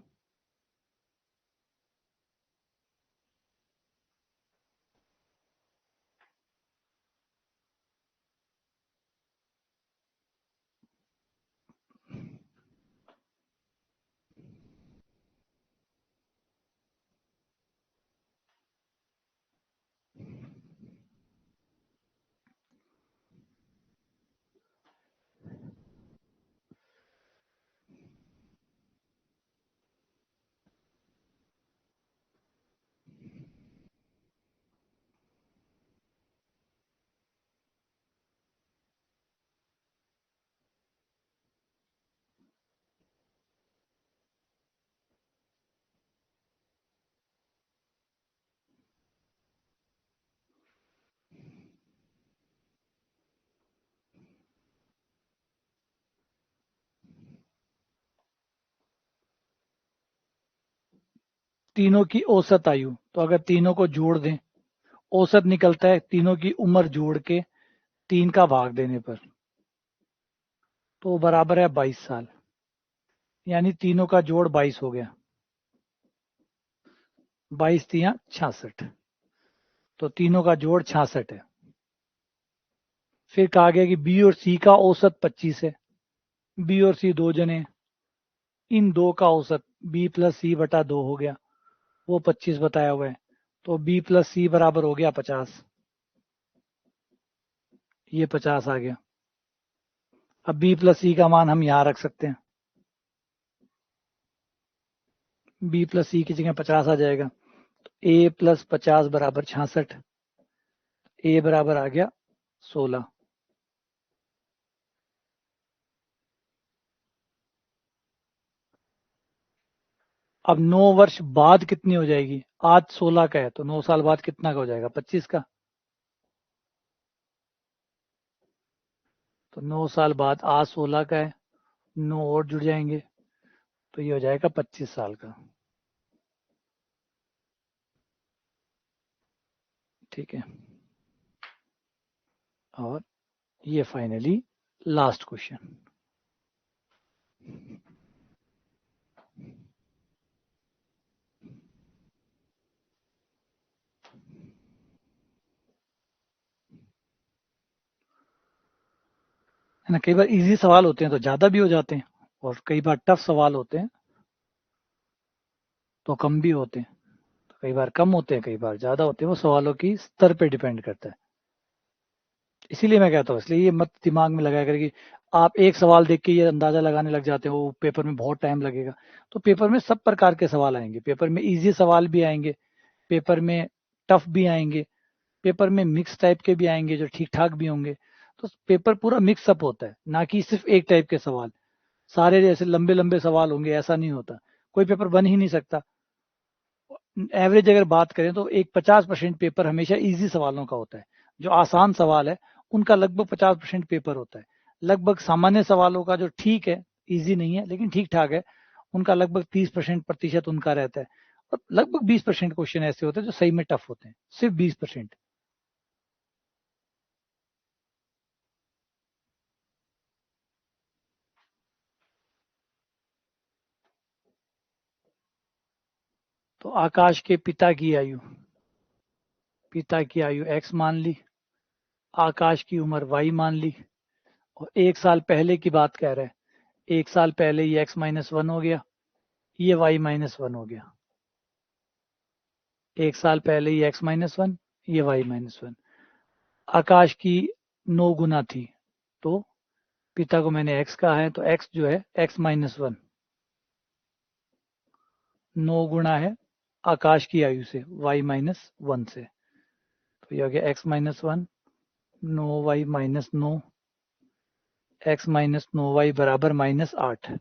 तीनों की औसत आयु, तो अगर तीनों को जोड़ दें, औसत निकलता है तीनों की उम्र जोड़ के 3 का भाग देने पर, तो बराबर है 22 साल। यानी तीनों का जोड़ 22 हो गया। 22×3=66, तो तीनों का जोड़ 66 है। फिर कहा गया कि बी और सी का औसत 25 है। बी और सी दो जने, इन दो का औसत B+C/2 हो गया, वो 25 बताया हुआ है। तो B+C बराबर हो गया 50। ये 50 आ गया। अब B+C का मान हम यहां रख सकते हैं। B+C की जगह 50 आ जाएगा, तो A+50 बराबर 66। A बराबर आ गया 16। अब 9 वर्ष बाद कितनी हो जाएगी? आज 16 का है, तो 9 साल बाद कितना का हो जाएगा? 25 का। तो 9 साल बाद आज 16 का है, 9 और जुड़ जाएंगे, तो ये हो जाएगा 25 साल का। ठीक है, और ये फाइनली लास्ट क्वेश्चन। है ना, कई बार इजी सवाल होते हैं तो ज्यादा भी हो जाते हैं, और कई बार टफ सवाल होते हैं तो कम भी होते हैं। तो कई बार कम होते हैं, कई बार ज्यादा होते हैं, वो सवालों की स्तर पे डिपेंड करता है। इसीलिए मैं कहता हूँ, इसलिए ये मत दिमाग में लगाया करें कि आप एक सवाल देख के ये अंदाजा लगाने लग जाते हो वो पेपर में बहुत टाइम लगेगा। तो पेपर में सब प्रकार के सवाल आएंगे, पेपर में इजी सवाल भी आएंगे, पेपर में टफ भी आएंगे, पेपर में मिक्स टाइप के भी आएंगे जो ठीक ठाक भी होंगे। तो पेपर पूरा मिक्सअप होता है, ना कि सिर्फ एक टाइप के सवाल। सारे जैसे लंबे लंबे सवाल होंगे ऐसा नहीं होता, कोई पेपर बन ही नहीं सकता। एवरेज अगर बात करें तो एक 50% पेपर हमेशा इजी सवालों का होता है। जो आसान सवाल है उनका लगभग 50% पेपर होता है। लगभग सामान्य सवालों का जो ठीक है, इजी नहीं है लेकिन ठीक ठाक है, उनका लगभग 30% उनका रहता है। और लगभग 20% क्वेश्चन ऐसे होते हैं जो सही में टफ होते हैं, सिर्फ 20%। तो आकाश के पिता की आयु x मान ली, आकाश की उम्र y मान ली, और 1 साल पहले की बात कह रहे हैं, 1 साल पहले ये x-1 हो गया, ये y-1 हो गया। 1 साल पहले ये x-1, ये y-1। आकाश की 9 गुना थी, तो पिता को मैंने x कहा है, तो x जो है x-1 9 गुना है आकाश की आयु से, y-1 से, तो ये हो गया x-1 9y-9, x-9y बराबर -8।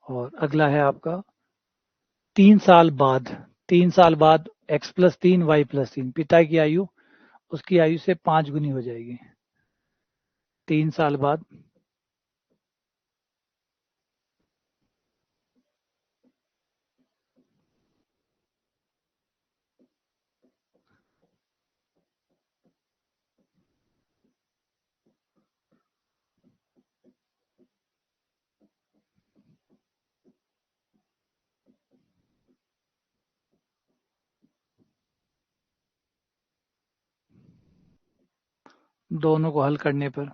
और अगला है आपका 3 साल बाद x+3 y+3, पिता की आयु उसकी आयु से 5 गुनी हो जाएगी। 3 साल बाद दोनों को हल करने पर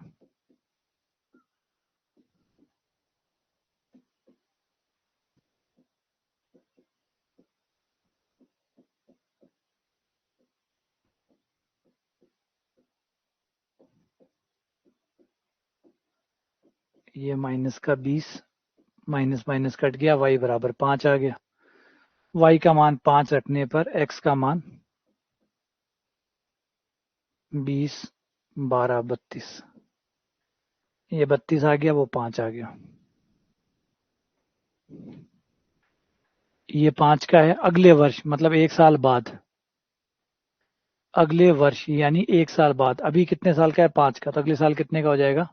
ये माइनस का 20, माइनस माइनस कट गया, y बराबर 5 आ गया। y का मान 5 रखने पर x का मान 20, 12, 32, ये 32 आ गया, वो 5 आ गया। ये 5 का है अगले वर्ष, मतलब 1 साल बाद, अगले वर्ष यानी 1 साल बाद। अभी कितने साल का है? 5 का, तो अगले साल कितने का हो जाएगा?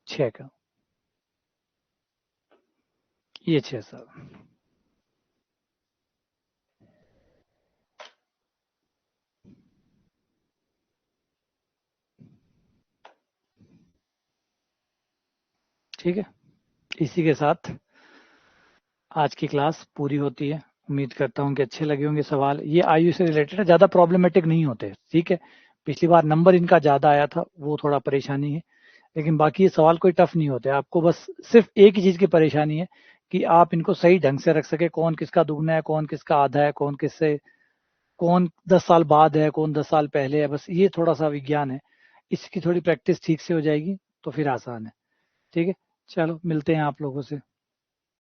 6 का। ये 6 साल। ठीक है, इसी के साथ आज की क्लास पूरी होती है। उम्मीद करता हूँ कि अच्छे लगे होंगे सवाल। ये आयु से रिलेटेड है, ज़्यादा प्रॉब्लमेटिक नहीं होते। ठीक है, पिछली बार नंबर इनका ज़्यादा आया था, वो थोड़ा परेशानी है, लेकिन बाकी ये सवाल कोई टफ नहीं होते। आपको बस सिर्फ एक ही चीज़ की परेशानी है कि आप इनको सही ढंग से रख सके, कौन किसका दुगना है, कौन किसका आधा है, कौन 10 साल बाद है, कौन 10 साल पहले है। बस ये थोड़ा सा विज्ञान है, इसकी थोड़ी प्रैक्टिस ठीक से हो जाएगी तो फिर आसान है। ठीक है, चलो मिलते हैं आप लोगों से।